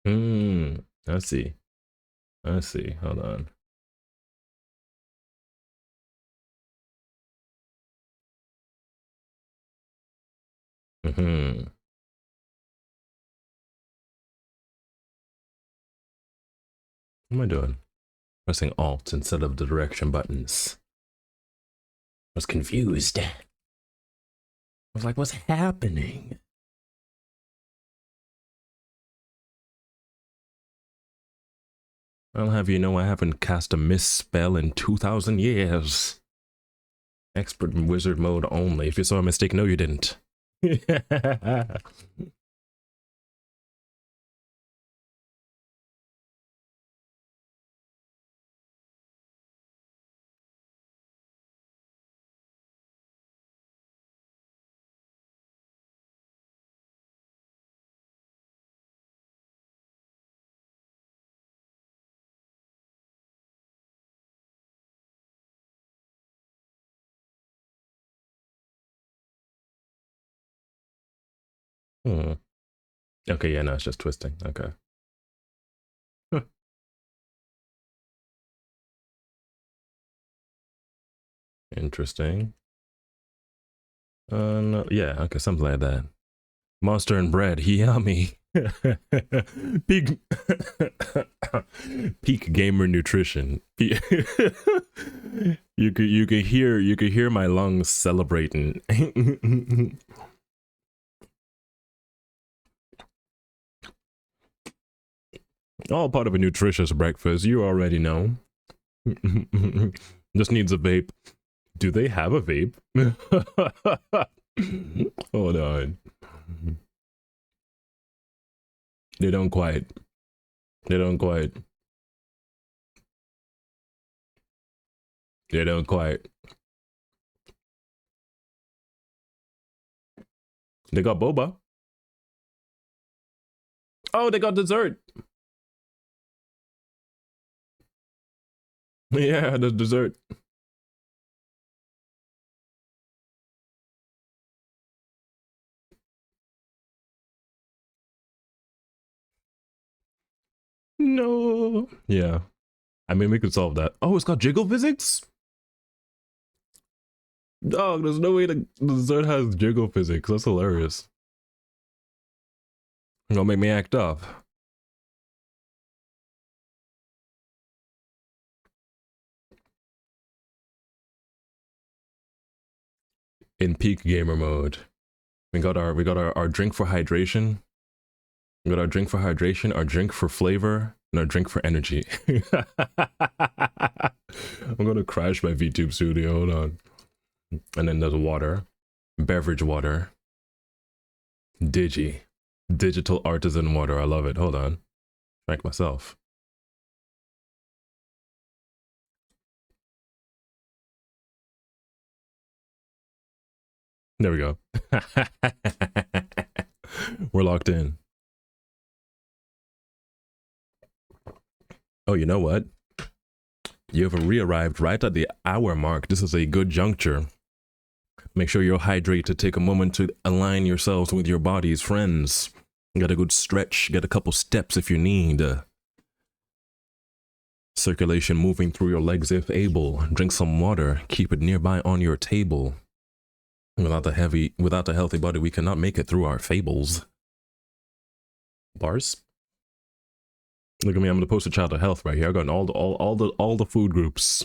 Hmm. I see. I see. Hold on. Hmm. What am I doing? Pressing Alt instead of the direction buttons. I was confused. I was like, what's happening? I'll have you know I haven't cast a misspell in 2,000 years. Expert wizard mode only. If you saw a mistake, no, you didn't. Hmm. Okay, yeah, no, it's just twisting. Okay. Interesting. No, yeah, okay, something like that. Monster and bread, yummy. Peak, peak gamer nutrition. You could hear my lungs celebrating. All part of a nutritious breakfast. You already know. Just needs a vape. Do they have a vape? Hold on. They don't quite. They don't quite. They don't quite. They got boba. Oh, they got dessert. Yeah, the dessert. No. Yeah. I mean, we could solve that. Oh, it's got jiggle physics? Dog, there's no way the dessert has jiggle physics. That's hilarious. Gonna make me act up. In peak gamer mode. We got our drink for hydration. We got our drink for hydration, our drink for flavor, and our drink for energy. I'm gonna crash my VTube studio. Hold on. And then there's water, beverage water, Digi, digital artisan water. I love it. Hold on. Thank myself. There we go. We're locked in. Oh, you know what? You have re-arrived right at the hour mark. This is a good juncture. Make sure you're hydrated. Take a moment to align yourselves with your bodies, friends. Get a good stretch. Get a couple steps if you need. Circulation moving through your legs if able. Drink some water. Keep it nearby on your table. Without a healthy body, we cannot make it through our fables. Bars. Look at me. I'm the poster child of health right here. I got all the food groups.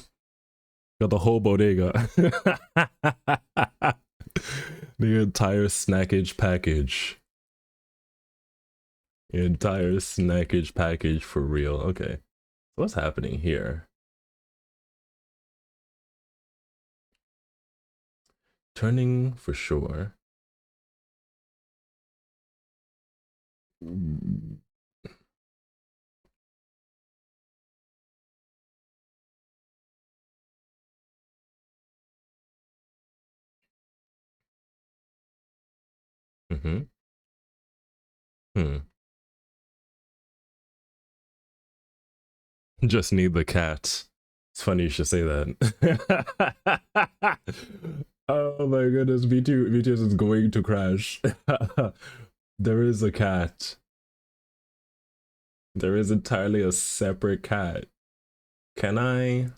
Got the whole bodega. The entire snackage package. The entire snackage package for real. Okay. What's happening here? Turning for sure. Mm-hmm. Hmm. Just need the cat. It's funny you should say that. Oh my goodness, BTS is going to crash. There is a cat. There is entirely a separate cat. Can I?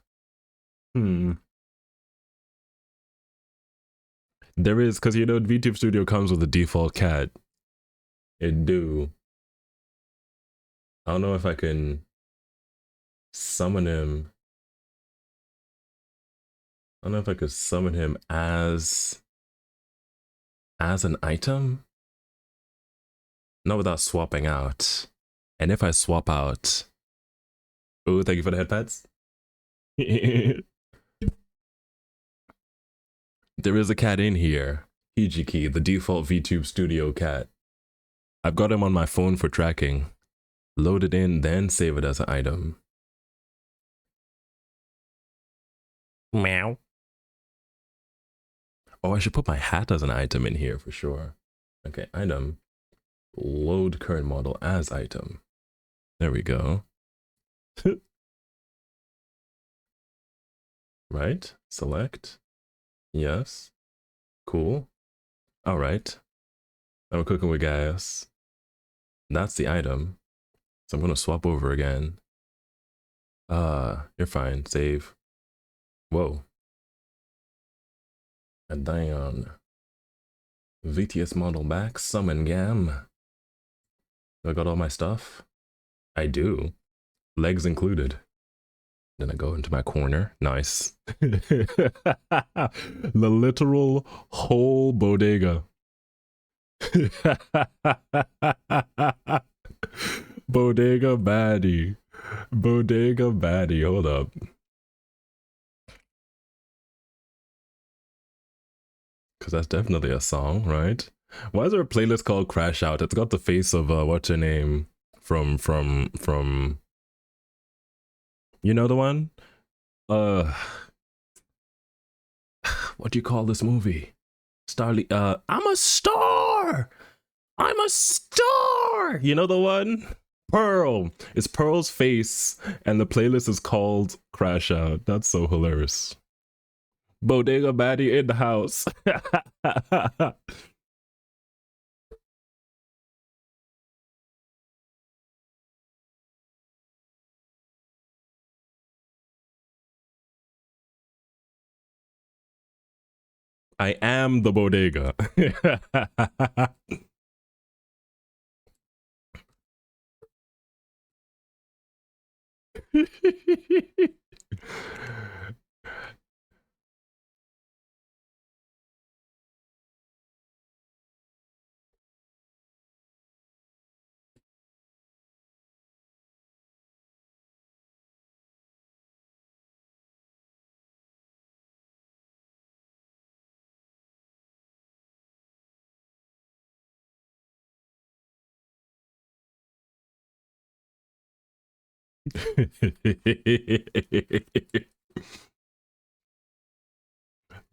Hmm. There is, because you know, VTube Studio comes with a default cat. It do. I don't know if I can summon him. I don't know if I could summon him as an item. Not without swapping out. And if I swap out, oh, thank you for the headpads. There is a cat in here. Hijiki, the default VTube Studio cat. I've got him on my phone for tracking. Load it in, then save it as an item. Meow. Oh, I should put my hat as an item in here for sure. Okay, item. Load current model as item. There we go. Right? Select. Yes. Cool. All right. I'm cooking with gas. That's the item. So I'm gonna swap over again. You're fine. Save. Whoa. A Dion. VTS model back. Summon Gam. I got all my stuff? I do. Legs included. Then I go into my corner. Nice. The literal whole bodega. Bodega baddie. Bodega baddie. Hold up. Because that's definitely a song, right? Why is there a playlist called Crash Out? It's got the face of what's her name from you know the one? Uh what do you call this movie? Starly I'm a star! I'm a star! You know the one? Pearl. It's Pearl's face, and the playlist is called Crash Out. That's so hilarious. Bodega baddie in the house. I am the bodega.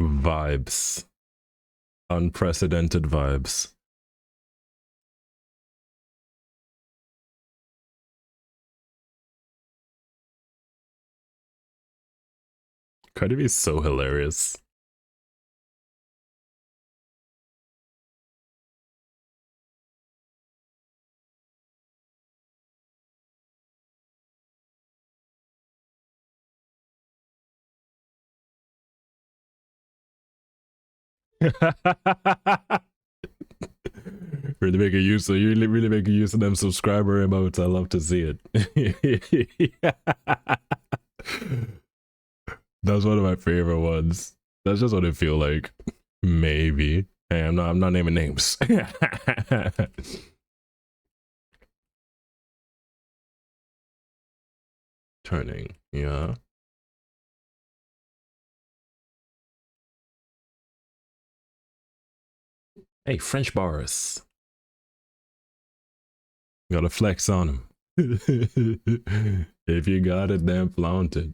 Vibes. Unprecedented vibes. Cardi B is so hilarious. Really making use of you really making use of them subscriber emotes. I love to see it. That's one of my favorite ones. That's just what it feel like. Maybe. Hey, I'm not naming names. Turning, yeah. Hey, French bars. Gotta flex on them. If you got it, then flaunt it.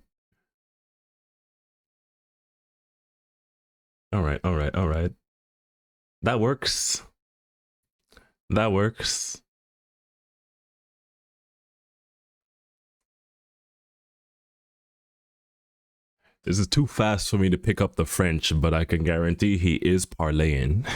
All right, all right, all right. That works. That works. This is too fast for me to pick up the French, but I can guarantee he is parlaying.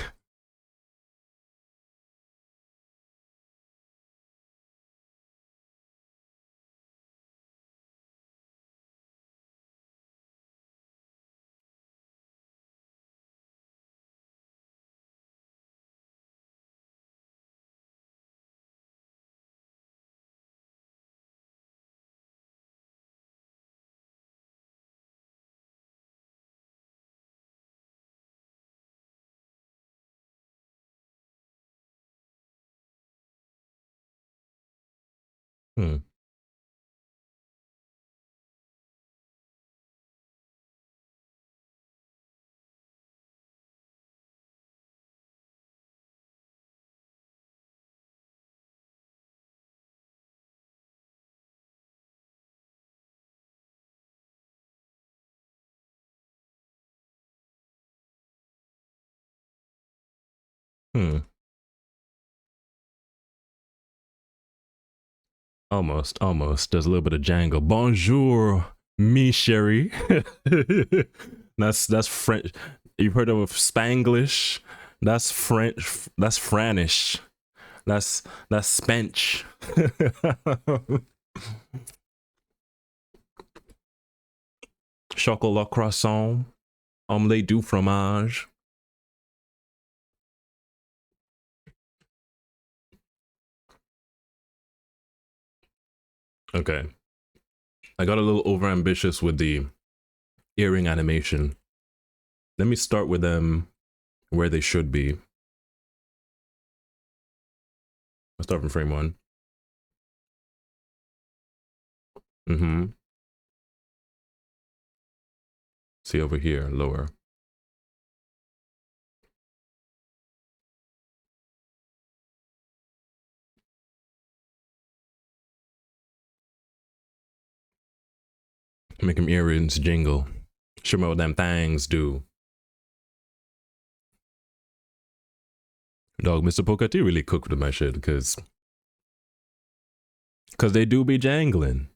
Hmm. Hmm. Almost, almost. There's a little bit of jangle. Bonjour, me sherry. That's French. You've heard of Spanglish? That's French. That's Franish. That's Spench. Chocolat croissant, omelette du fromage. Okay, I got a little overambitious with the earring animation. Let me start with them where they should be. I'll start from frame one. Mm-hmm. See over here, lower. Make them earrings jingle. Show me what them things do. Dog, Mr. Pocati really cooked with my shit because they do be jangling.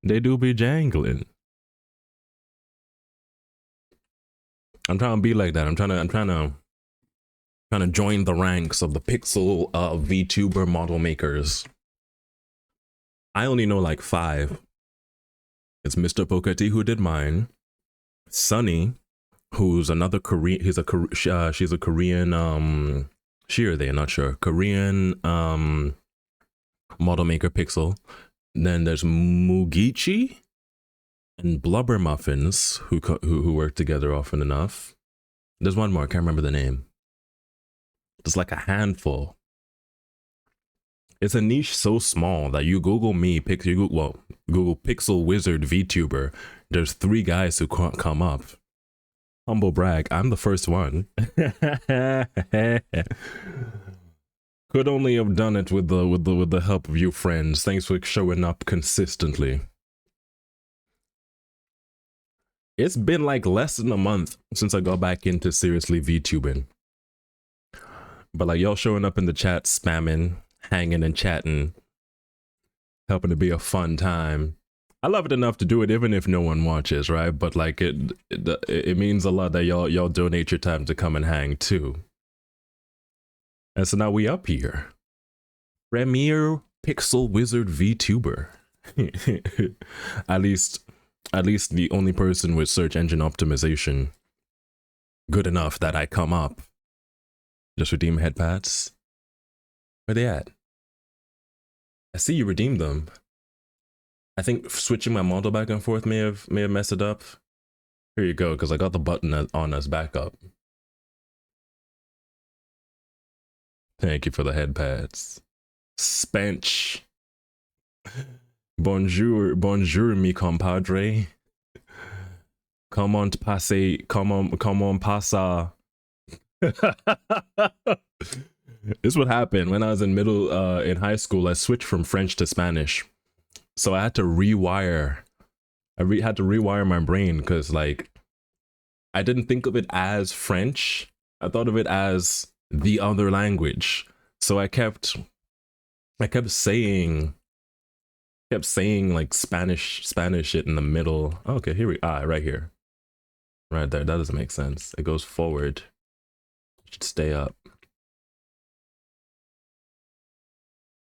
They do be jangling. I'm trying to be like that. I'm trying to join the ranks of the pixel VTuber model makers. I only know like 5. It's Mr. Pocati who did mine. Sunny, who's another Korean. She's a Korean. She or they? Not sure. Korean model maker pixel. Then there's Mugichi and Blubber Muffins, who work together often enough. There's one more. I can't remember the name. There's like a handful. It's a niche so small that you Google me, Google Pixel Wizard VTuber. There's 3 guys who can't come up. Humble brag, I'm the first one. Could only have done it with the help of you friends. Thanks for showing up consistently. It's been like less than a month since I got back into seriously VTubing. But like y'all showing up in the chat, spamming, hanging and chatting, helping to be a fun time. I love it enough to do it even if no one watches, right? But like it means a lot that y'all donate your time to come and hang too. And so now we up here. Premier Pixel Wizard VTuber. at least the only person with search engine optimization good enough that I come up. Just redeem headpads. Where they at? I see you redeemed them. I think switching my model back and forth may have messed it up. Here you go, because I got the button on as backup. Thank you for the headpads. Spench. Bonjour, mi compadre. Come on, passe. Come on, pasa. This would happen when I was in in high school. I switched from French to Spanish, so I had to rewire. Had to rewire my brain because like I didn't think of it as French. I thought of it as the other language. So I kept saying like Spanish shit in the middle. Okay, here right here. Right there. That doesn't make sense. It goes forward. It should stay up.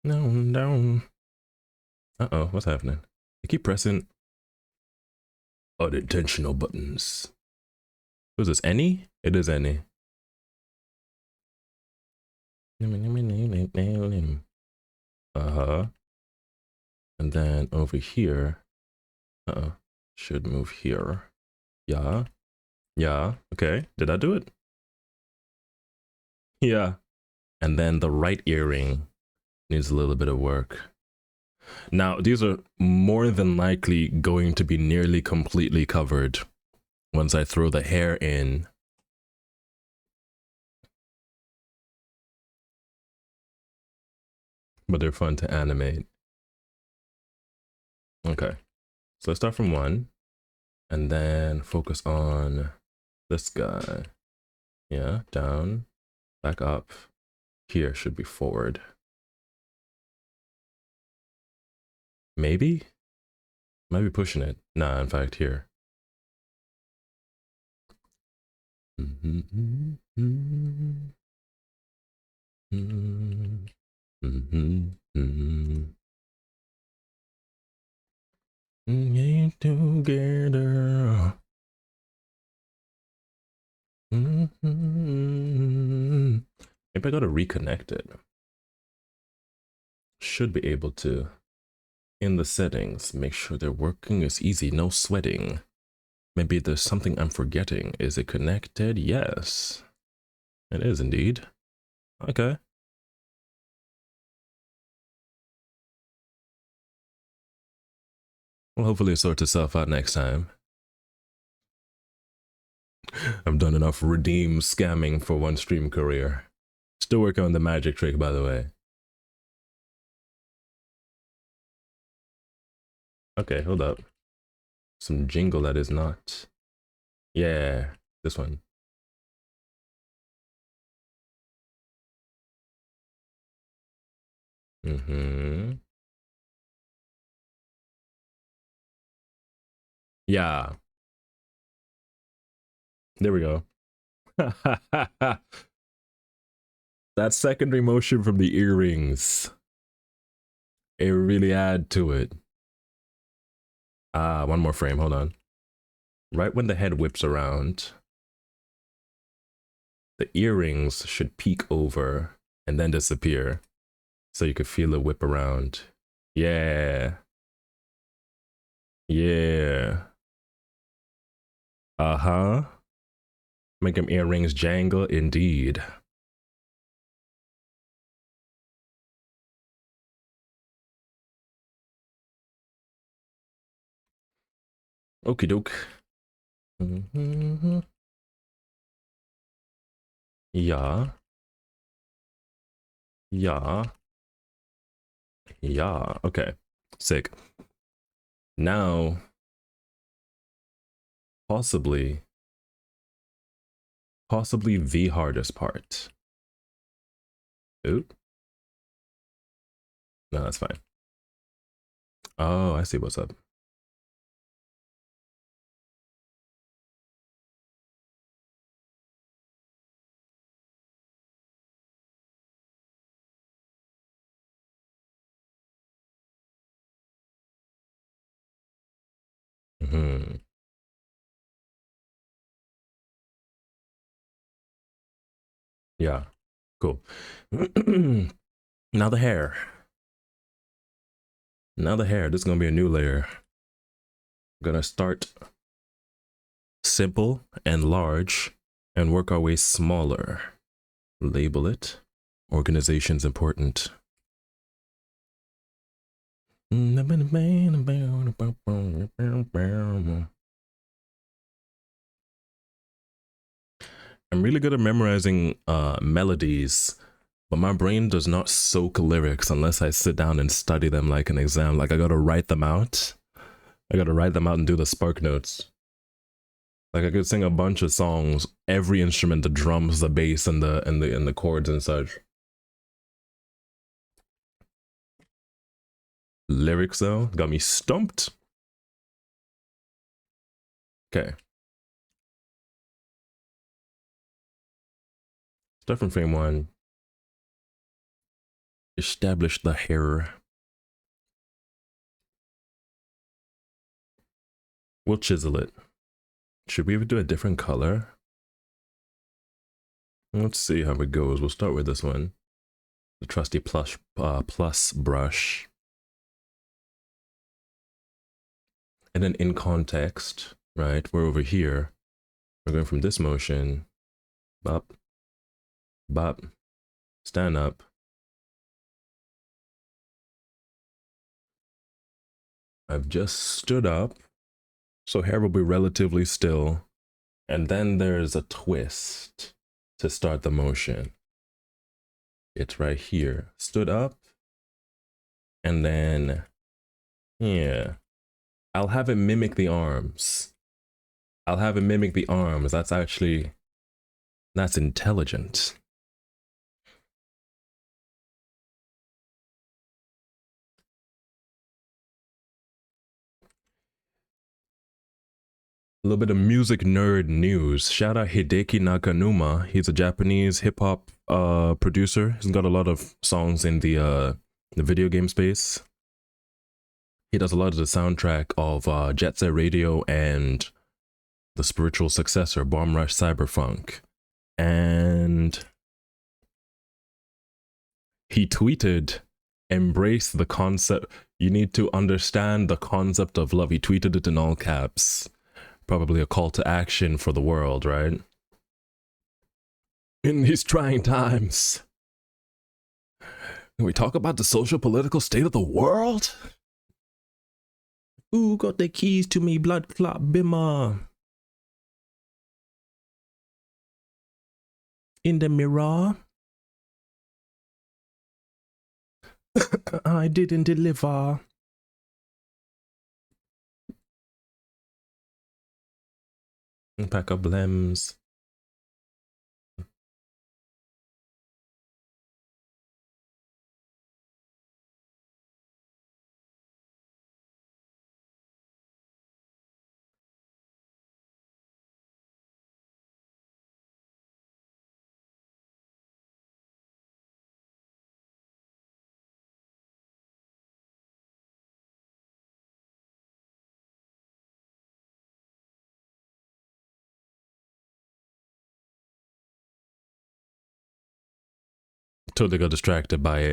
No. Uh-oh, what's happening? I keep pressing unintentional buttons. Who's this? Any? It is Any. Uh-huh. And then over here. Uh-oh. Should move here. Yeah. Yeah. Okay. Did I do it? Yeah. And then the right earring needs a little bit of work. Now, these are more than likely going to be nearly completely covered once I throw the hair in. But they're fun to animate. Okay, so let's start from one and then focus on this guy. Yeah, down, back up. Here should be forward. Maybe? Might be pushing it. Nah, in fact, here. Get together. Maybe I gotta reconnect it. Should be able to. In the settings, make sure they're working. It's easy, no sweating. Maybe there's something I'm forgetting. Is it connected? Yes. It is indeed. Okay. Well, hopefully it sorts itself out next time. I've done enough redeem scamming for one stream career. Still working on the magic trick, by the way. Okay, hold up. Some jingle that is not. Yeah, this one. Yeah. There we go. That secondary motion from the earrings. It really add to it. One more frame, hold on. Right when the head whips around, the earrings should peek over and then disappear. So you could feel it whip around. Yeah. Yeah. Uh-huh. Make them earrings jangle indeed. Okie doke. Yeah. Yeah. Yeah. Okay. Sick. Now, possibly the hardest part. Oop. No, that's fine. Oh, I see what's up. Mm-hmm. Yeah. Cool. Now the hair. Now the hair. This is gonna be a new layer. We're gonna start simple and large and work our way smaller. Label it. Organization's important. I'm really good at memorizing melodies, but my brain does not soak lyrics unless I sit down and study them like an exam. Like I gotta write them out. I gotta write them out and do the spark notes. Like I could sing a bunch of songs, every instrument, the drums, the bass, and the chords and such. Lyrics though got me stumped. Okay. Start from frame one. Establish the hair. We'll chisel it. Should we ever do a different color? Let's see how it goes. We'll start with this one. The trusty plus brush. And then in context, right, we're over here. We're going from this motion, bop, bop, stand up, I've just stood up, so hair will be relatively still. And then there's a twist to start the motion. It's right here. Stood up, and then, yeah. I'll have it mimic the arms. I'll have it mimic the arms. That's intelligent. A little bit of music nerd news. Shout out Hideki Nakanuma. He's a Japanese hip hop producer. He's got a lot of songs in the video game space. He does a lot of the soundtrack of Jet Set Radio and the spiritual successor, Bomb Rush Cyberpunk. And he tweeted, "Embrace the concept. You need to understand the concept of love." He tweeted it in all caps. Probably a call to action for the world, right? In these trying times, can we talk about the social political state of the world? Who got the keys to me blood clot bimmer? In the mirror? I didn't deliver. Pack up limbs. Totally got distracted by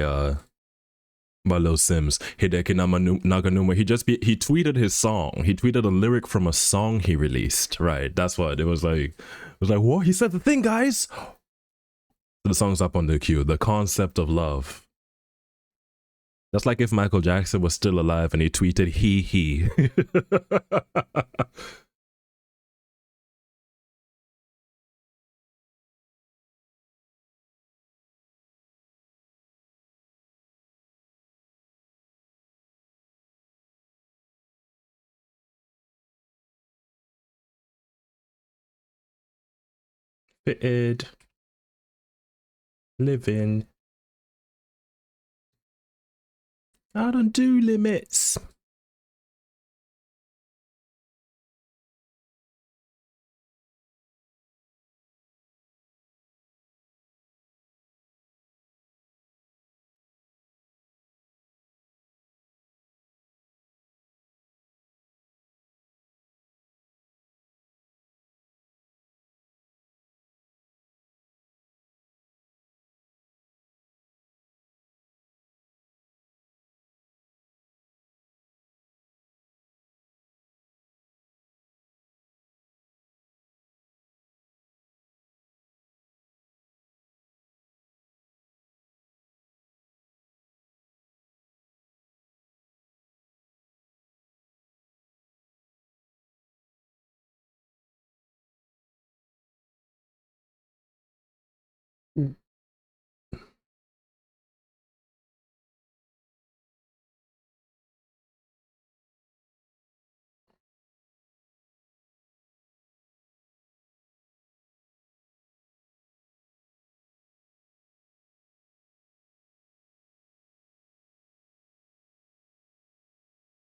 Lil Sims. Hideki Naganuma. He tweeted his song. He tweeted a lyric from a song he released. Right. That's what it was like. It was like, what? He said the thing, guys. The song's up on the queue. The concept of love. That's like if Michael Jackson was still alive and he tweeted he. Fitted. Living. I don't do limits.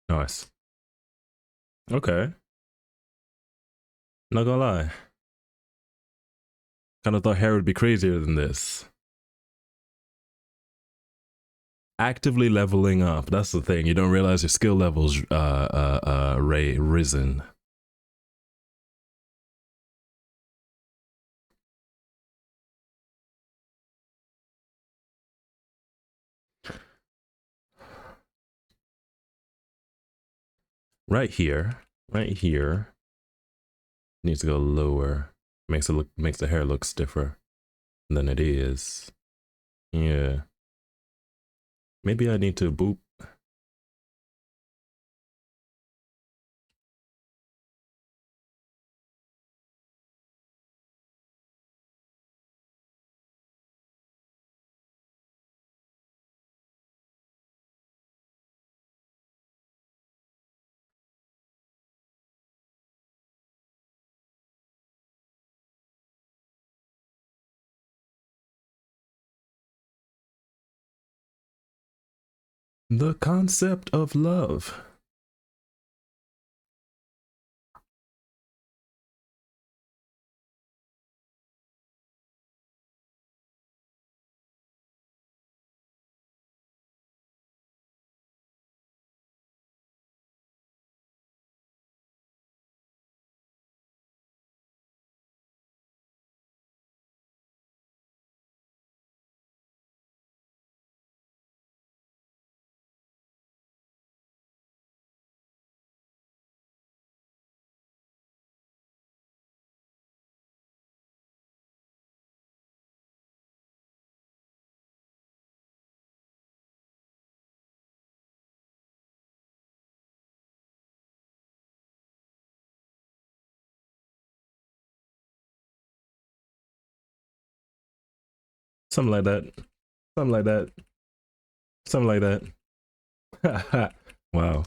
Nice. Okay. Not gonna lie. Kind of thought hair would be crazier than this. Actively leveling up. That's the thing. You don't realize your skill levels risen. Right here. Right here. Needs to go lower. Makes the hair look stiffer than it is. Yeah. Maybe I need to boop. The concept of love. Something like that. Something like that. Something like that. Wow.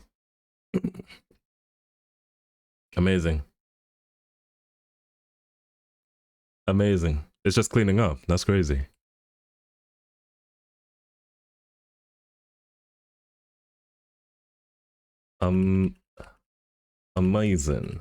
Amazing. Amazing. It's just cleaning up. That's crazy. Um, amazing.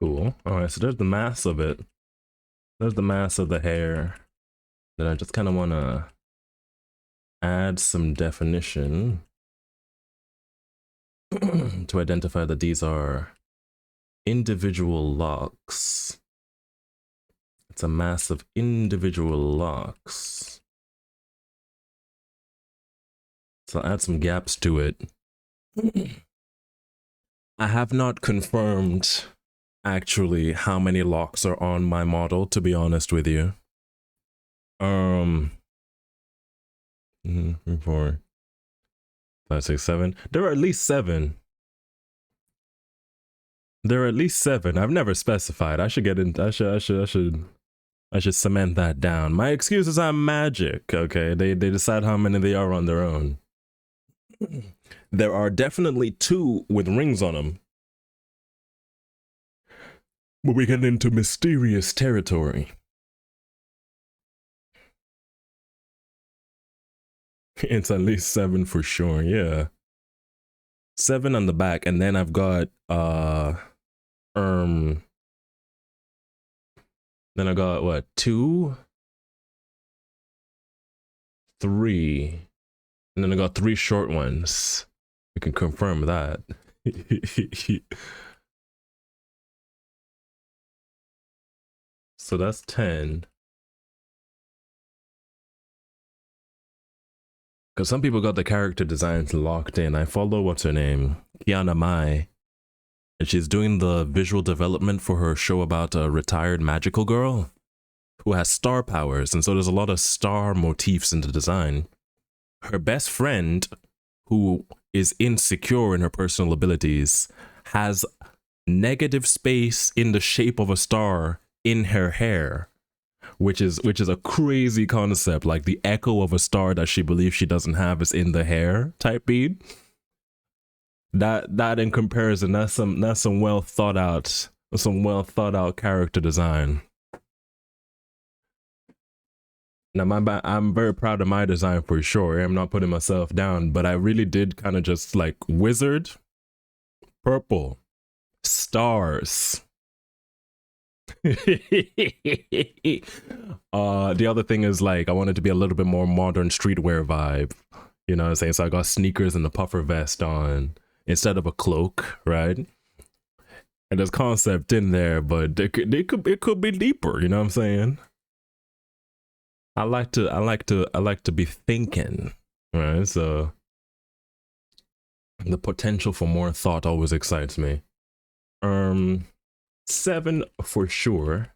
Cool. All right, so there's the mass of it. There's the mass of the hair. Then I just kind of want to add some definition to identify that these are individual locks. It's a mass of individual locks. So I'll add some gaps to it. I have not confirmed actually how many locks are on my model, to be honest with you. 4, 5, 6, 7. There are at least 7. There are at least 7. I've never specified. I should get in. I should cement that down. My excuse is I'm magic. Okay, they decide how many they are on their own. There are definitely 2 with rings on them, but we get into mysterious territory. It's at least 7 for sure. Yeah, 7 on the back, and then I've got then I got what, 2, 3, and then I got 3 short ones. We can confirm that. So that's 10. Because some people got the character designs locked in. I follow, what's her name? Kiana Mai. And she's doing the visual development for her show about a retired magical girl who has star powers. And so there's a lot of star motifs in the design. Her best friend, who is insecure in her personal abilities, has negative space in the shape of a star in her hair, which is a crazy concept. Like the echo of a star that she believes she doesn't have is in the hair type beat. That in comparison, that's some well thought out character design. Now I'm very proud of my design for sure. I'm not putting myself down, but I really did kind of just like wizard, purple, stars. The other thing is like I wanted to be a little bit more modern streetwear vibe. You know what I'm saying? So I got sneakers and the puffer vest on instead of a cloak, right? And there's concept in there, but it could be deeper. You know what I'm saying? I like to be thinking. Right. So the potential for more thought always excites me. Um, 7 for sure.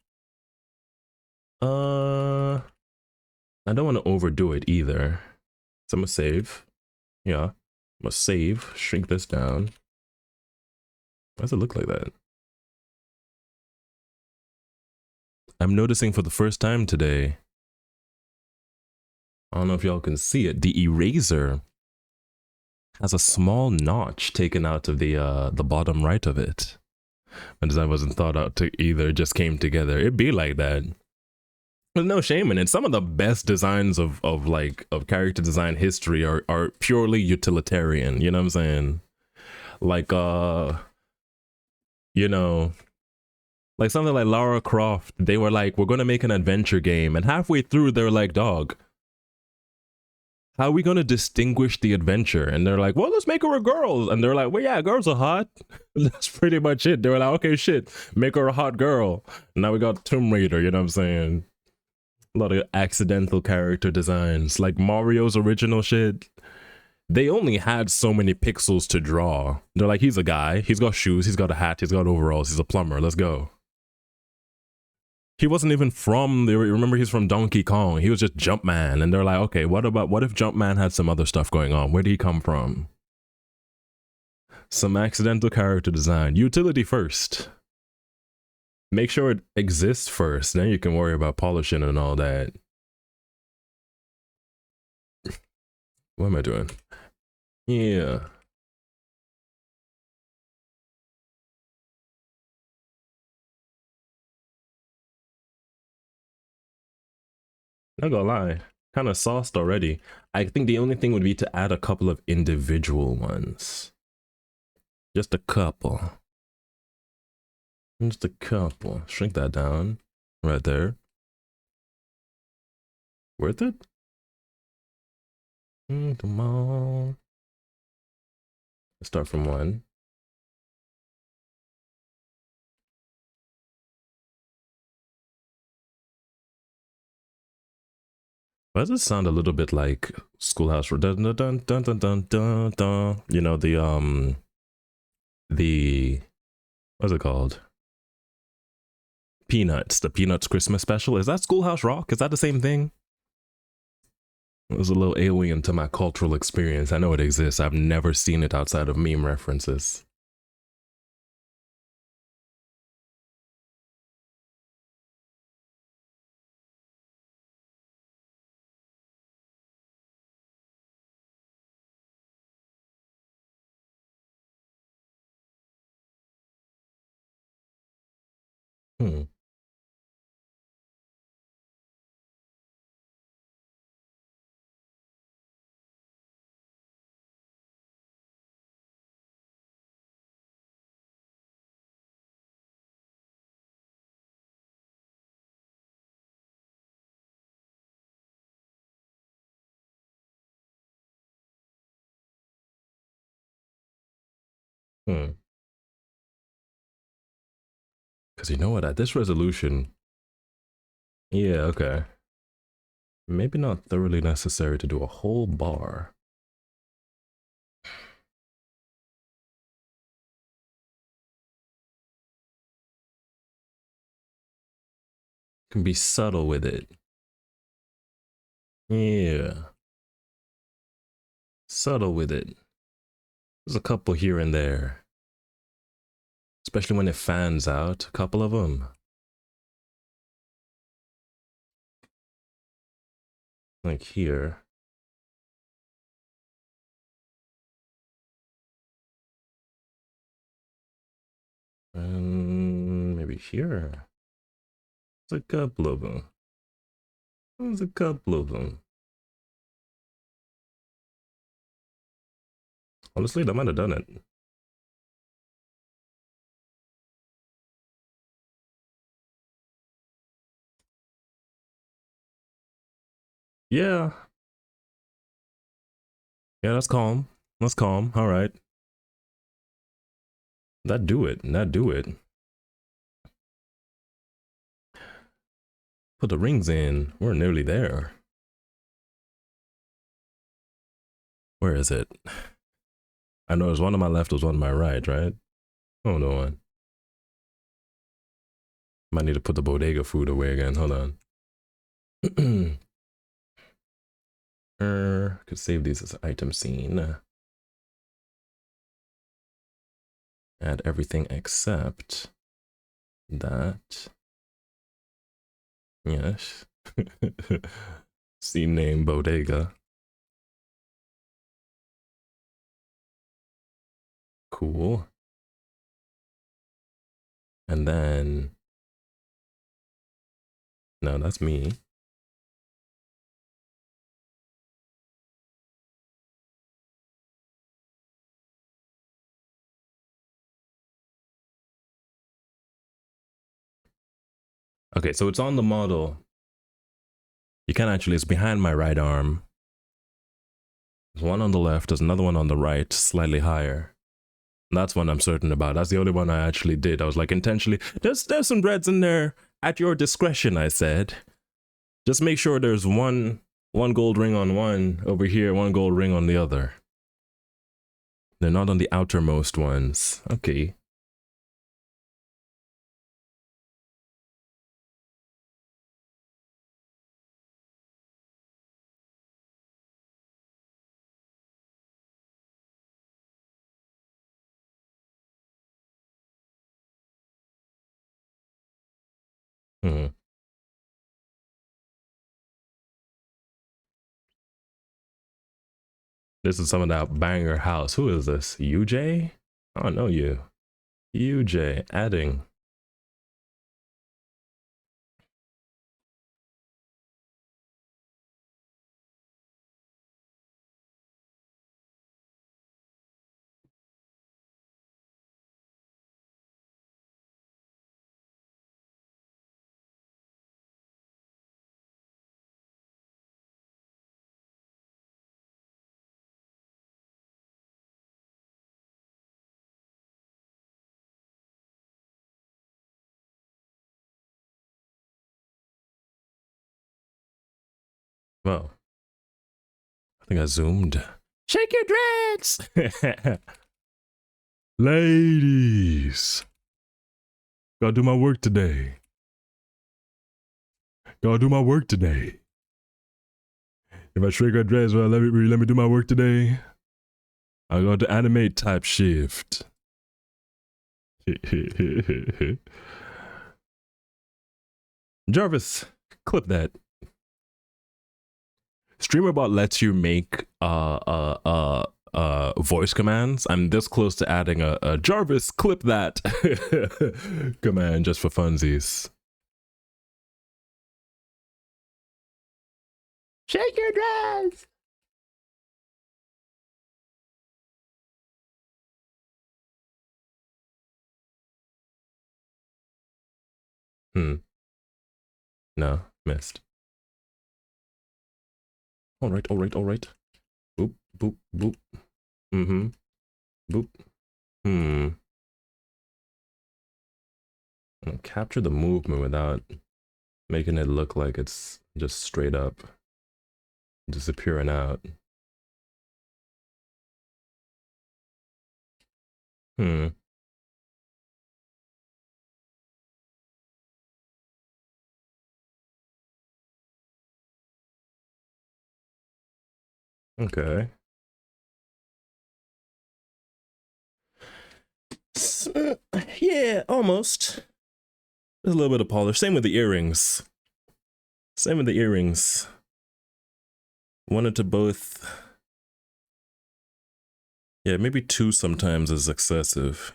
I don't want to overdo it either. So I'm gonna save. Yeah, I'm gonna save. Shrink this down. Why does it look like that? I'm noticing for the first time today. I don't know if y'all can see it. The eraser has a small notch taken out of the bottom right of it. And that wasn't thought out to either. It just came together. It'd be like that. There's no shame in it. Some of the best designs of character design history are purely utilitarian. You know what I'm saying? Like you know, like something like Lara Croft. They were like, we're gonna make an adventure game, and halfway through they're like, dog, how are we gonna distinguish the adventure? And they're like, well, let's make her a girl. And they're like, well, yeah, girls are hot. That's pretty much it. They were like, okay, shit, make her a hot girl. Now we got Tomb Raider. You know what I'm saying? A lot of accidental character designs, like Mario's original shit. They only had so many pixels to draw. They're like, he's a guy. He's got shoes. He's got a hat. He's got overalls. He's a plumber. Let's go. He wasn't even from the, remember, he's from Donkey Kong. He was just Jumpman. And they're like, okay, what if Jumpman had some other stuff going on? Where did he come from? Some accidental character design. Utility first. Make sure it exists first. Then you can worry about polishing and all that. What am I doing? Yeah. Not gonna lie, kind of sauced already. I think the only thing would be to add a couple of individual ones. Just a couple. Just a couple. Shrink that down. Right there. Worth it? Come on. Let's start from 1. Why does it sound a little bit like Schoolhouse? Dun dun dun dun dun dun dun dun. You know the what's it called? Peanuts. The Peanuts Christmas special. Is that Schoolhouse Rock? Is that the same thing? It was a little alien to my cultural experience. I know it exists. I've never seen it outside of meme references. Hmm. Hmm. Because you know what? At this resolution, yeah, okay. Maybe not thoroughly necessary to do a whole bar. Can be subtle with it. Yeah. Subtle with it. There's a couple here and there. Especially when it fans out, a couple of them. Like here. And maybe here. There's a couple of them. There's a couple of them. Honestly, that might have done it. Yeah. Yeah, that's calm. That's calm. All right. That do it. That do it. Put the rings in. We're nearly there. Where is it? I know there's one on my left, there's one on my right, right? Oh, no one. Might need to put the bodega food away again. Hold on. Could save these as an item scene. Add everything except that. Yes. Scene name bodega. Cool. And then, no, that's me. Okay, so it's on the model. You can actually, it's behind my right arm. There's one on the left, there's another one on the right, slightly higher. That's one I'm certain about. That's the only one I actually did. I was like, intentionally, there's some breads in there at your discretion, I said. Just make sure there's one gold ring on one over here, one gold ring on the other. They're not on the outermost ones. Okay. Hmm. This is some of that banger house. Who is this? UJ? I don't know you. UJ, adding. Well, I think I zoomed. Shake your dreads! Ladies! Gotta do my work today. Gotta do my work today. If I shake my dreads, well, let me do my work today. I'm going to animate type shift. Jarvis, clip that. StreamerBot lets you make voice commands. I'm this close to adding a Jarvis clip that command just for funsies. Shake your dress. No, missed. All right. Boop, boop, boop. Mm-hmm. Boop. Capture the movement without making it look like it's just straight up disappearing out. Okay. Yeah, almost. There's a little bit of polish. Same with the earrings. Wanted to both. Yeah, maybe two sometimes is excessive.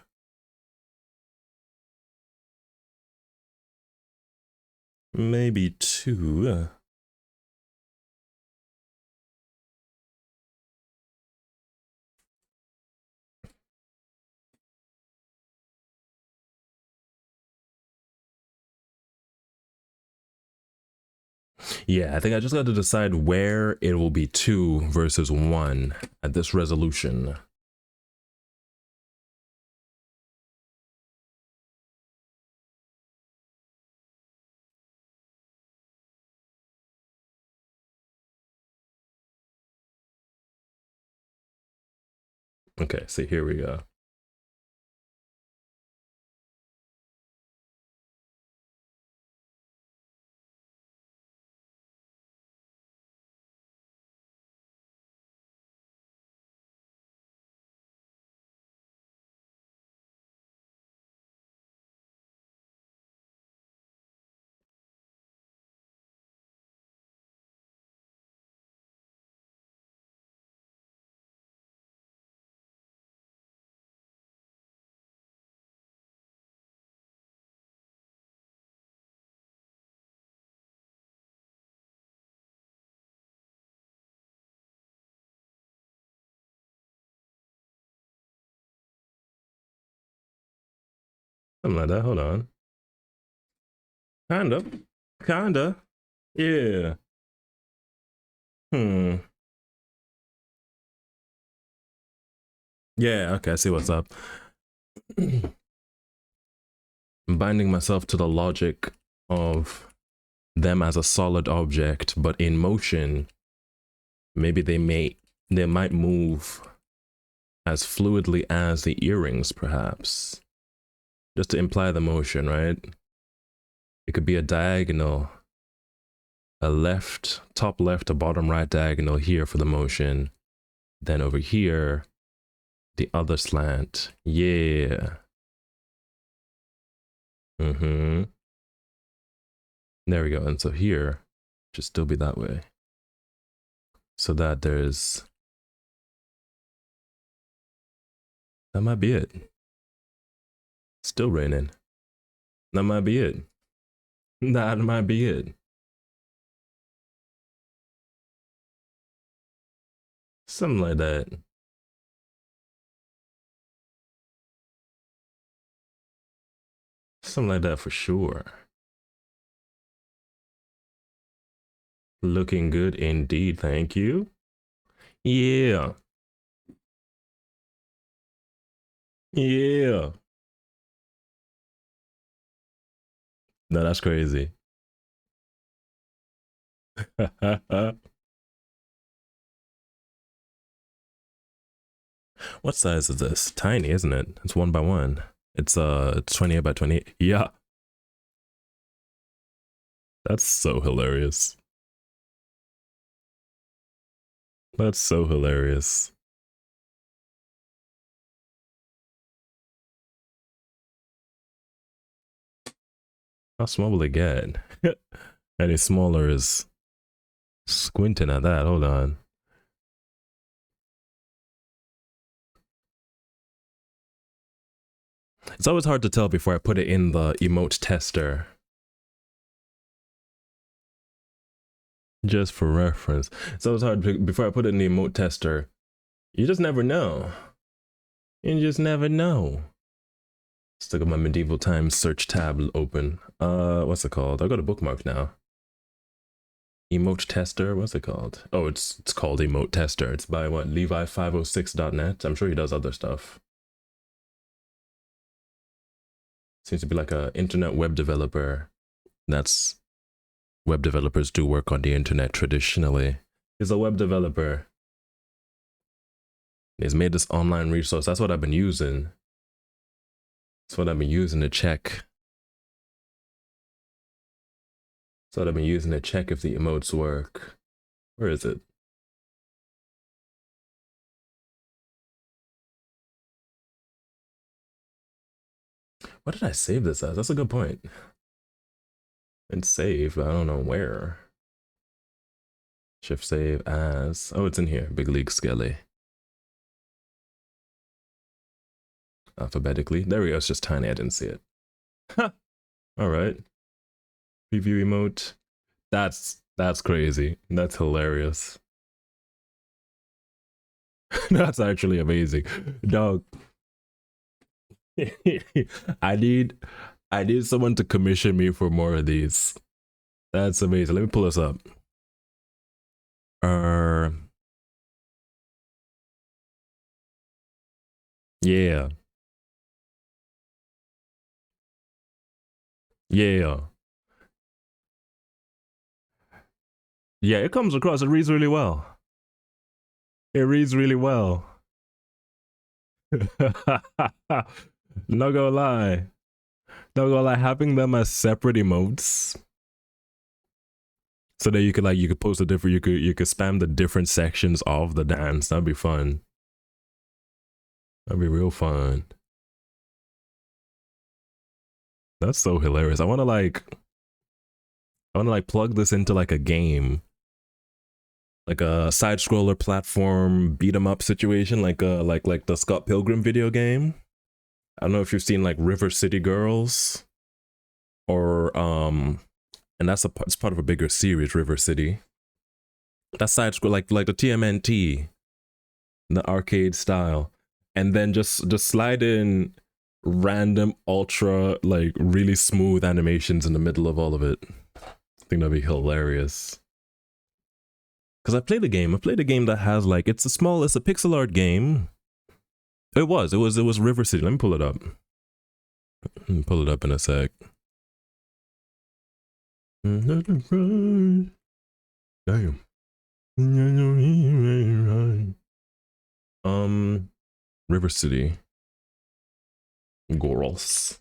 Maybe two. Yeah, I think I just got to decide where it will be 2 versus 1 at this resolution. Okay, so here we go. Something like that. Hold on. Kinda. Kinda. Yeah. Hmm. Yeah, okay, I see what's up. I'm binding myself to the logic of them as a solid object, but in motion, maybe they might move as fluidly as the earrings, perhaps. Just to imply the motion, right? It could be a diagonal, a left, top left to bottom right diagonal here for the motion. Then over here, the other slant. Yeah. Mm-hmm. There we go. And so here, should still be that way. So that there's, that might be it. Still raining. That might be it. That might be it. Something like that. Something like that for sure. Looking good indeed, thank you. Yeah. Yeah. No, that's crazy. What size is this? Tiny, isn't it? It's 1 by 1. It's 28 by 28. Yeah. That's so hilarious. That's so hilarious. How small will it get? Any smaller is squinting at that. Hold on. It's always hard to tell before I put it in the emote tester. Just for reference. It's always hard before I put it in the emote tester. You just never know. You just never know. Still got my medieval times search tab open. What's it called? I got a bookmark now. Emote tester. What's it called? Oh, it's called emote tester. It's by what? Levi506.net. I'm sure he does other stuff. Seems to be like a internet web developer. That's web developers do work on the internet traditionally. He's a web developer. He's made this online resource. That's what I've been using. That's what I've been using to check. That's what I've been using to check if the emotes work. Where is it? What did I save this as? That's a good point. It's saved, but I don't know where. Shift save as. Oh, it's in here. Big League Skelly. Alphabetically. There we go. It's just tiny. I didn't see it. All right. Preview emote. That's crazy. That's hilarious. That's actually amazing. Dog. I need I need someone to commission me for more of these. That's amazing. Let me pull this up. Uh yeah. Yeah. Yeah, it comes across. It reads really well. It reads really well. Not gonna lie. Not gonna lie, having them as separate emotes so that you could like you could post a different you could spam the different sections of the dance. That'd be fun. That'd be real fun. That's so hilarious. I wanna like plug this into like a game. Like a side scroller platform beat 'em up situation, like the Scott Pilgrim video game. I don't know if you've seen like River City Girls or and it's part of a bigger series, River City. That side scroll like the TMNT, the arcade style, and then just slide in random ultra like really smooth animations in the middle of all of it. I think that'd be hilarious. Because I played a game that has like it's a pixel art game. It was River City. Let me pull it up. Pull it up in a sec. Damn. River City. Girls.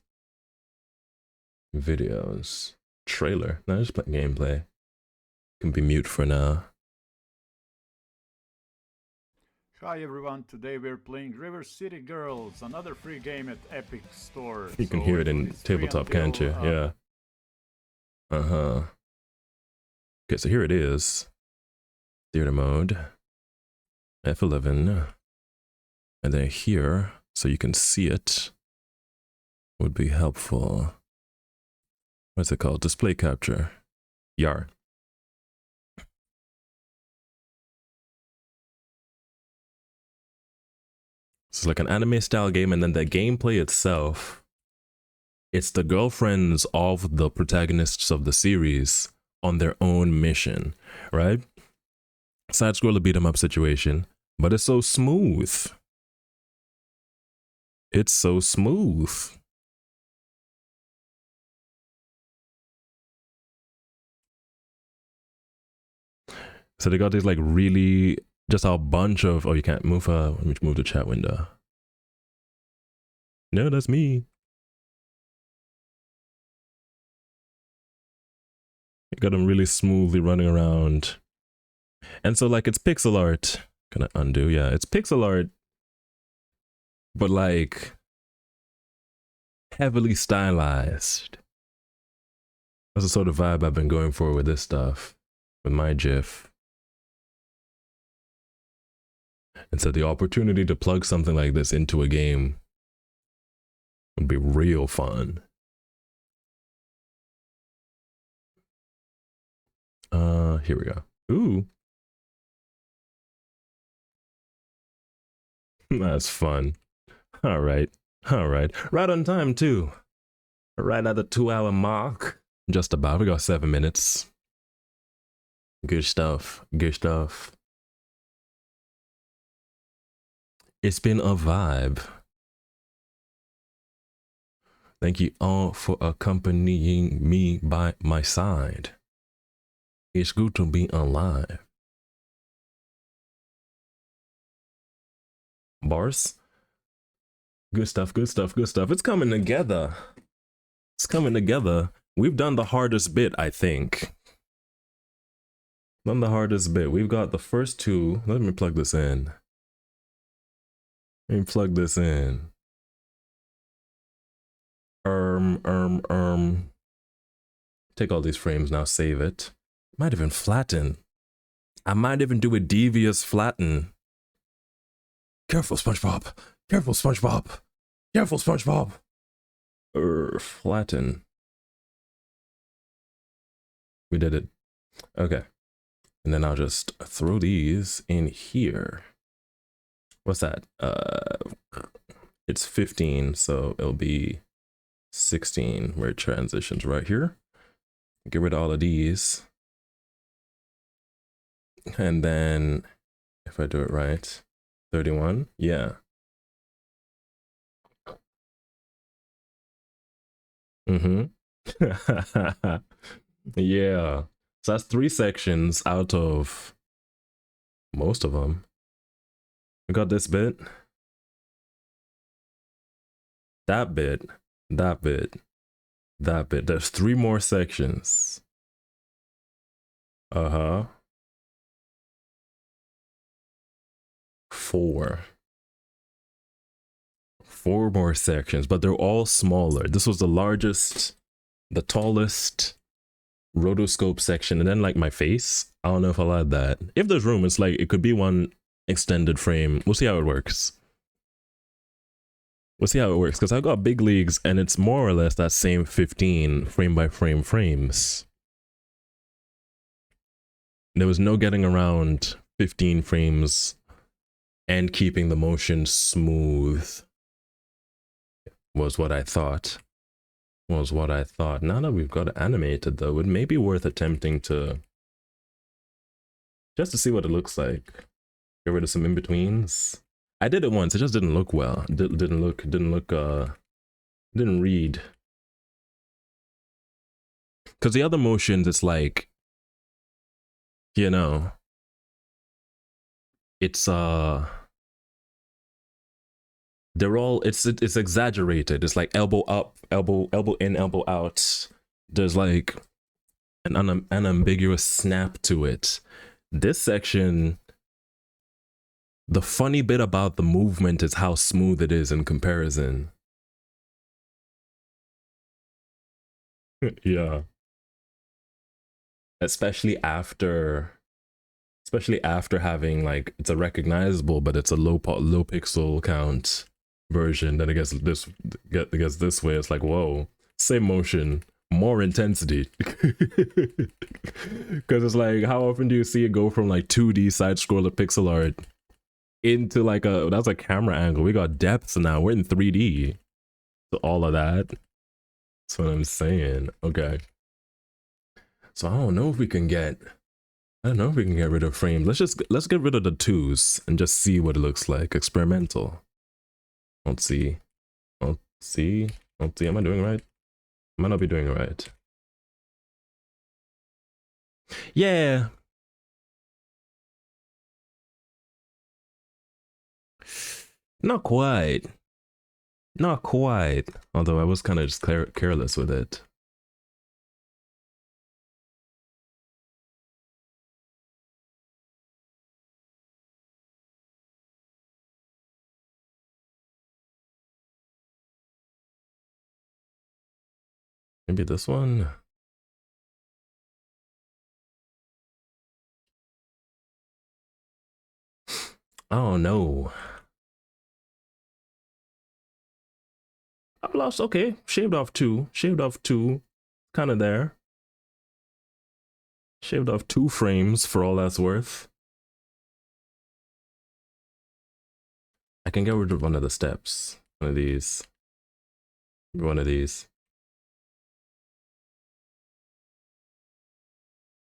Videos. Trailer. No, just play gameplay. Can be mute for now. Hi everyone, today we're playing River City Girls, another free game at Epic Store. You can hear it in tabletop, can't you? Yeah. Uh-huh. Okay, so here it is. Theater mode. F11. And then here, so you can see it, would be helpful. What's it called? Display capture. YAR. It's like an anime style game, and then the gameplay itself, it's the girlfriends of the protagonists of the series on their own mission, right? Side scroller beat 'em up situation, but it's so smooth. It's so smooth. So they got these like really just a bunch of, oh, you can't move, let me move the chat window. No, that's me. You got them really smoothly running around. And so like it's pixel art. Can I undo? Yeah, it's pixel art, but like heavily stylized. That's the sort of vibe I've been going for with this stuff, with my GIF. And so the opportunity to plug something like this into a game would be real fun. Here we go. Ooh. That's fun. All right. All right. Right on time, too. Right at the 2-hour mark. Just about. We got 7 minutes. Good stuff. Good stuff. It's been a vibe. Thank you all for accompanying me by my side. It's good to be alive. Bars? Good stuff, good stuff, good stuff. It's coming together. It's coming together. We've done the hardest bit, I think. Done the hardest bit. We've got the first two. Let me plug this in. Let me plug this in. Take all these frames now, save it. Might even flatten. I might even do a devious flatten. Careful, SpongeBob. Careful, SpongeBob. Careful, SpongeBob. Flatten. We did it. Okay. And then I'll just throw these in here. What's that? It's 15, so it'll be 16 where it transitions right here. Get rid of all of these. And then if I do it right, 31, yeah. Yeah. So that's 3 sections out of most of them. We got this bit. That bit, that bit, that bit. There's 3 more sections. Uh-huh. 4. 4 more sections, but they're all smaller. This was the largest, the tallest rotoscope section, and then like my face. I don't know if I'll add that. If there's room, it's like it could be one extended frame. We'll see how it works. We'll see how it works, because I got big leagues and it's more or less that same 15 frame by frame frames. There was no getting around 15 frames and keeping the motion smooth, was what I thought. Was what I thought. Now that we've got it animated though, it may be worth attempting to, just to see what it looks like. Get rid of some in-betweens. I did it once, it just didn't look well. Didn't read. Because the other motions, it's like, you know, it's they're all, it's exaggerated. It's like elbow up, elbow in, elbow out. There's like an unambiguous snap to it. This section, the funny bit about the movement is how smooth it is in comparison. Yeah. Especially after having like, it's a recognizable, but it's a low pixel count version. Then I guess this way, it's like, whoa, same motion, more intensity. Because it's like, how often do you see it go from like 2D side scroller pixel art into like that's a camera angle? We got depths now, we're in 3D. So all of that, that's what I'm saying. Okay, so I don't know if we can get rid of frames. Let's get rid of the 2s and just see what it looks like. Experimental. Let's see. Am I doing it right? I might not be doing it right. Yeah. Not quite. Not quite. Although I was kind of just careless with it. Maybe this one? I don't know. I've lost, okay. Shaved off 2. Kind of there. Shaved off 2 frames for all that's worth. I can get rid of one of the steps. One of these. One of these.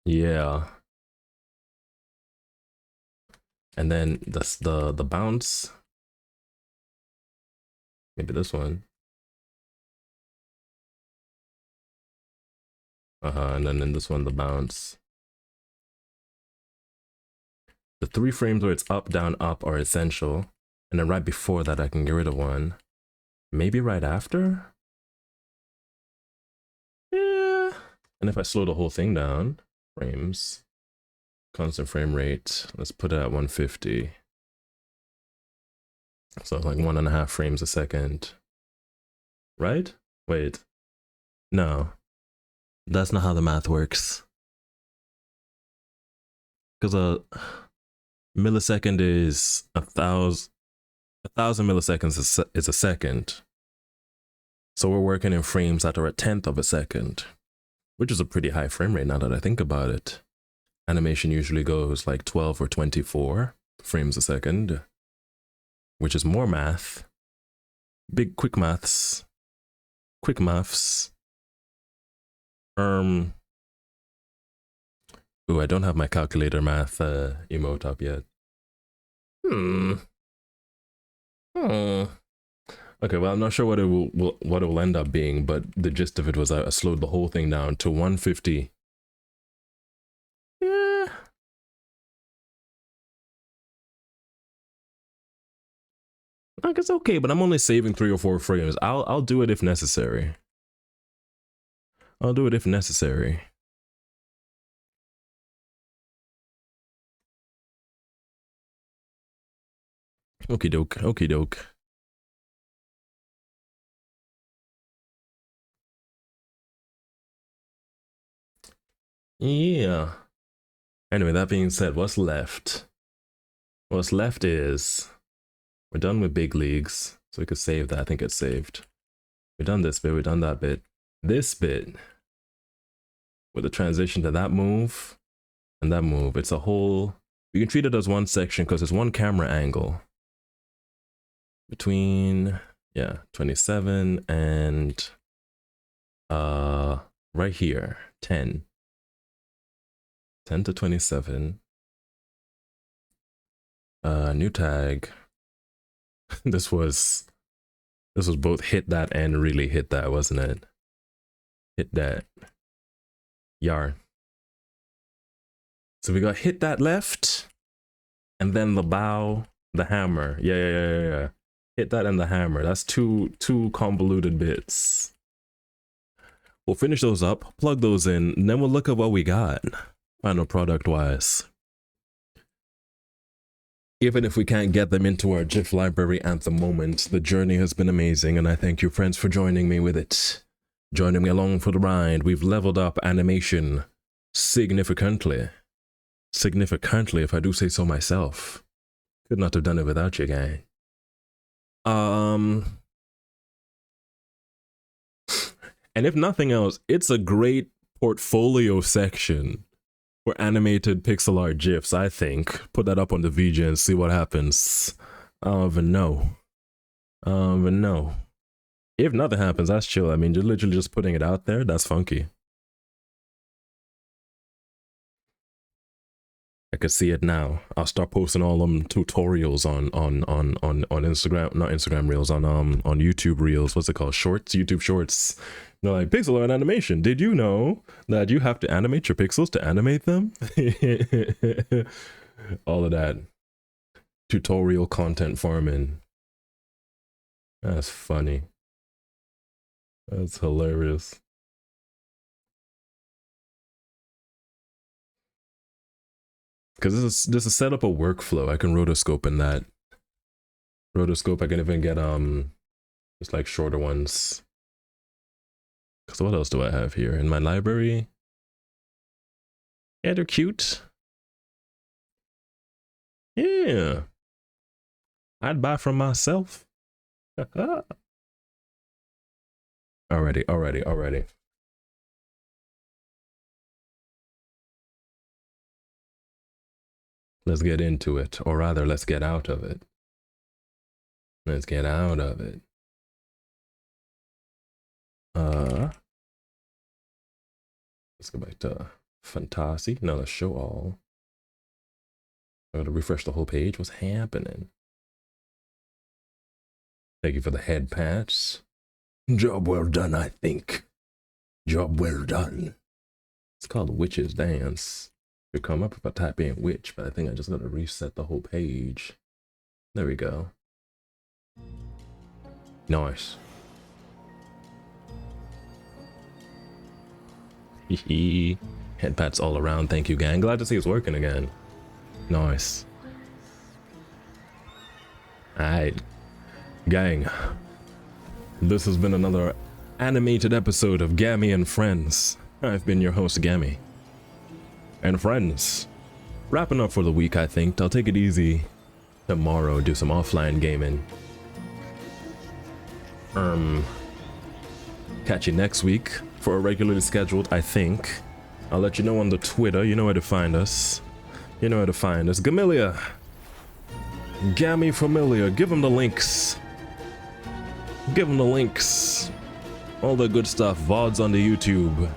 Yeah. And then the bounce. Maybe this one. And then in this one, the bounce. The 3 frames where it's up, down, up are essential. And then right before that, I can get rid of one. Maybe right after? Yeah. And if I slow the whole thing down, frames, constant frame rate, let's put it at 150. So like 1.5 frames a second. Right? Wait. No. That's not how the math works. Because a millisecond is 1,000 milliseconds is a second. So we're working in frames that are a tenth of a second, which is a pretty high frame rate now that I think about it. Animation usually goes like 12 or 24 frames a second, which is more math. Big quick maths. Quick maths. Ooh, I don't have my calculator math emote up yet. Okay, well, I'm not sure what it will end up being, but the gist of it was I slowed the whole thing down to 150. Yeah. Like, it's okay, but I'm only saving 3 or 4 frames. I'll do it if necessary. I'll do it if necessary. Okie doke, okie doke. Yeah. Anyway, that being said, what's left? What's left is we're done with big leagues, so we could save that. I think it's saved. We've done this bit, we've done that bit. This bit, with the transition to that move and that move, it's a whole. You can treat it as one section because it's one camera angle between 27 and right here 10 to 27. New tag. this was both hit that and really hit that, wasn't it? Hit that. Yar. So we got hit that left, and then the bow, the hammer. Yeah. Hit that and the hammer. That's two convoluted bits. We'll finish those up, plug those in, and then we'll look at what we got, final product wise. Even if we can't get them into our GIF library at the moment, the journey has been amazing, and I thank you, friends, for joining me with it. Joining me along for the ride. We've leveled up animation significantly. Significantly, if I do say so myself. Could not have done it without you, gang. And if nothing else, it's a great portfolio section for animated pixel art GIFs, I think. Put that up on the VJ and see what happens. I don't even know. If nothing happens, that's chill. I mean, you're literally just putting it out there. That's funky. I could see it now. I'll start posting all them tutorials on Instagram, not Instagram Reels, on YouTube Reels. What's it called? Shorts, YouTube Shorts. They're like, pixel art animation. Did you know that you have to animate your pixels to animate them? All of that tutorial content farming. That's funny. That's hilarious. Because this is set up a workflow. I can rotoscope in that. Rotoscope, I can even get just like shorter ones. So what else do I have here in my library? Yeah, they're cute. Yeah. I'd buy from myself. Alrighty. Let's get into it, or rather, let's get out of it. Let's get out of it. Let's go back to Fantasy. Now let's show all. I gotta refresh the whole page. What's happening? Thank you for the head pats. Job well done, I think. Job well done. It's called Witch's Dance. It'll come up if I type in witch, but I think I just gotta reset the whole page. There we go. Nice. Head pats all around. Thank you, gang. Glad to see it's working again. Nice. Alright. Gang. This has been another animated episode of Gammy and Friends. I've been your host, Gammy. And friends, wrapping up for the week, I think. I'll take it easy tomorrow, do some offline gaming. Catch you next week for a regularly scheduled, I think. I'll let you know on the Twitter. You know where to find us. Gamilia. Gammy Familiar. Give them the links. All the good stuff. VODs on the YouTube.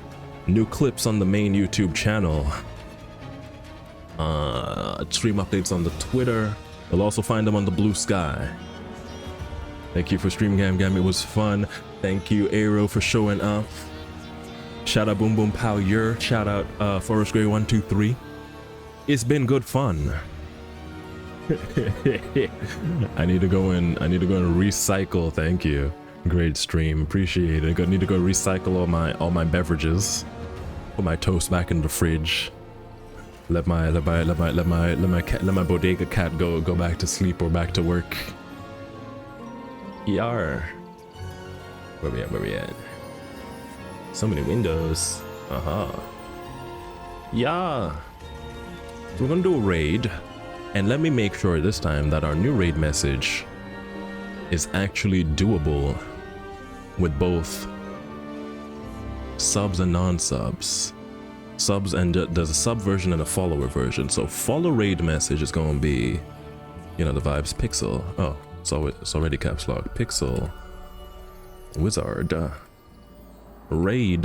New clips on the main YouTube channel. Stream updates on the Twitter. You'll also find them on the Blue Sky. Thank you for streaming, Gammy. It was fun. Thank you, Aero, for showing up. Shout out Boom Boom Pow Yer. Shout out Forest Gray 123. It's been good fun. I need to go in. I need to go and recycle. Thank you. Great stream. Appreciate it. I need to go recycle all my beverages. Put my toast back in the fridge. Let my bodega cat go back to sleep or back to work. Yar. Where we at? Where we at? So many windows. Yeah. So we're gonna do a raid, and let me make sure this time that our new raid message is actually doable with both subs and non-subs. Subs, and there's a sub version and a follower version. So follow raid message is gonna be, you know, the vibes pixel. Oh, it's already caps lock. Pixel wizard raid.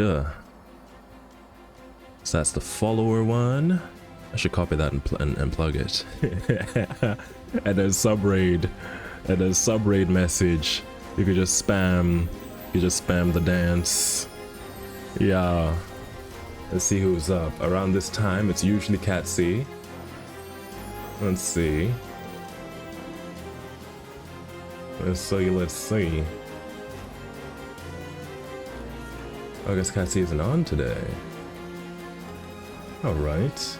So that's the follower one. I should copy that and plug it. And then sub raid, and then sub raid message. You could just spam. You just spam the dance. Yeah. Let's see who's up. Around this time, it's usually Cat C. Let's see. Let's see. Oh, I guess Cat C isn't on today. Alright.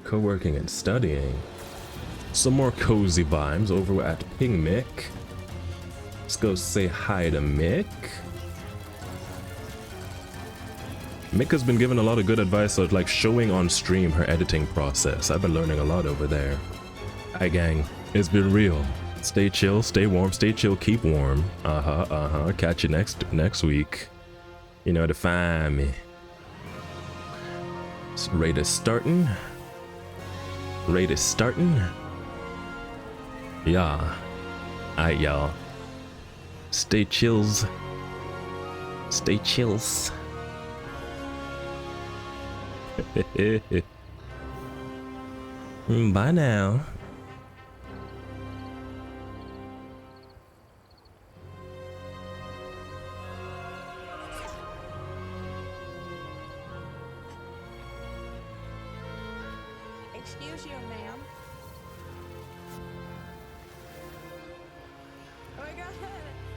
Co-working and studying. Some more cozy vibes over at Ping Mick. Let's go say hi to Mick. Mick has been given a lot of good advice of like showing on stream her editing process. I've been learning a lot over there. Hi gang, it's been real. Stay chill, stay warm, stay chill, keep warm. Catch you next week. You know where to find me. So raid is starting. Raid is starting. Yeah. Alright, y'all. Stay chills. Stay chills. Bye now. Excuse you, ma'am. Oh my god!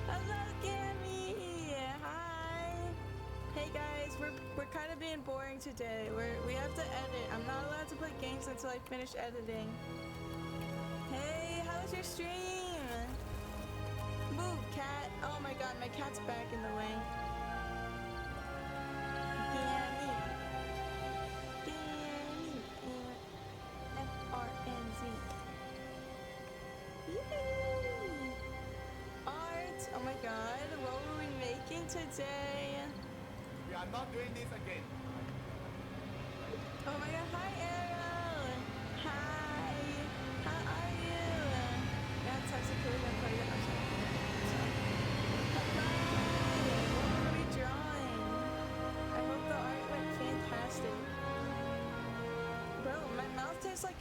Hello, Cammy! Hi! Hey guys, we're kind of being boring today. We have to edit. I'm not allowed to play games until I finish editing. Hey, how was your stream? Move, cat! Oh my god, my cat's back in the way. Cammy. F-R-N-Z. Yay! Art! Oh my god, what were we making today? We are not doing this again. Oh my god, hi Ariel! Hi! How are you? That's actually cool. I'm sorry. Hi! What were we drawing? I hope the art went fantastic. Bro, my mouth tastes like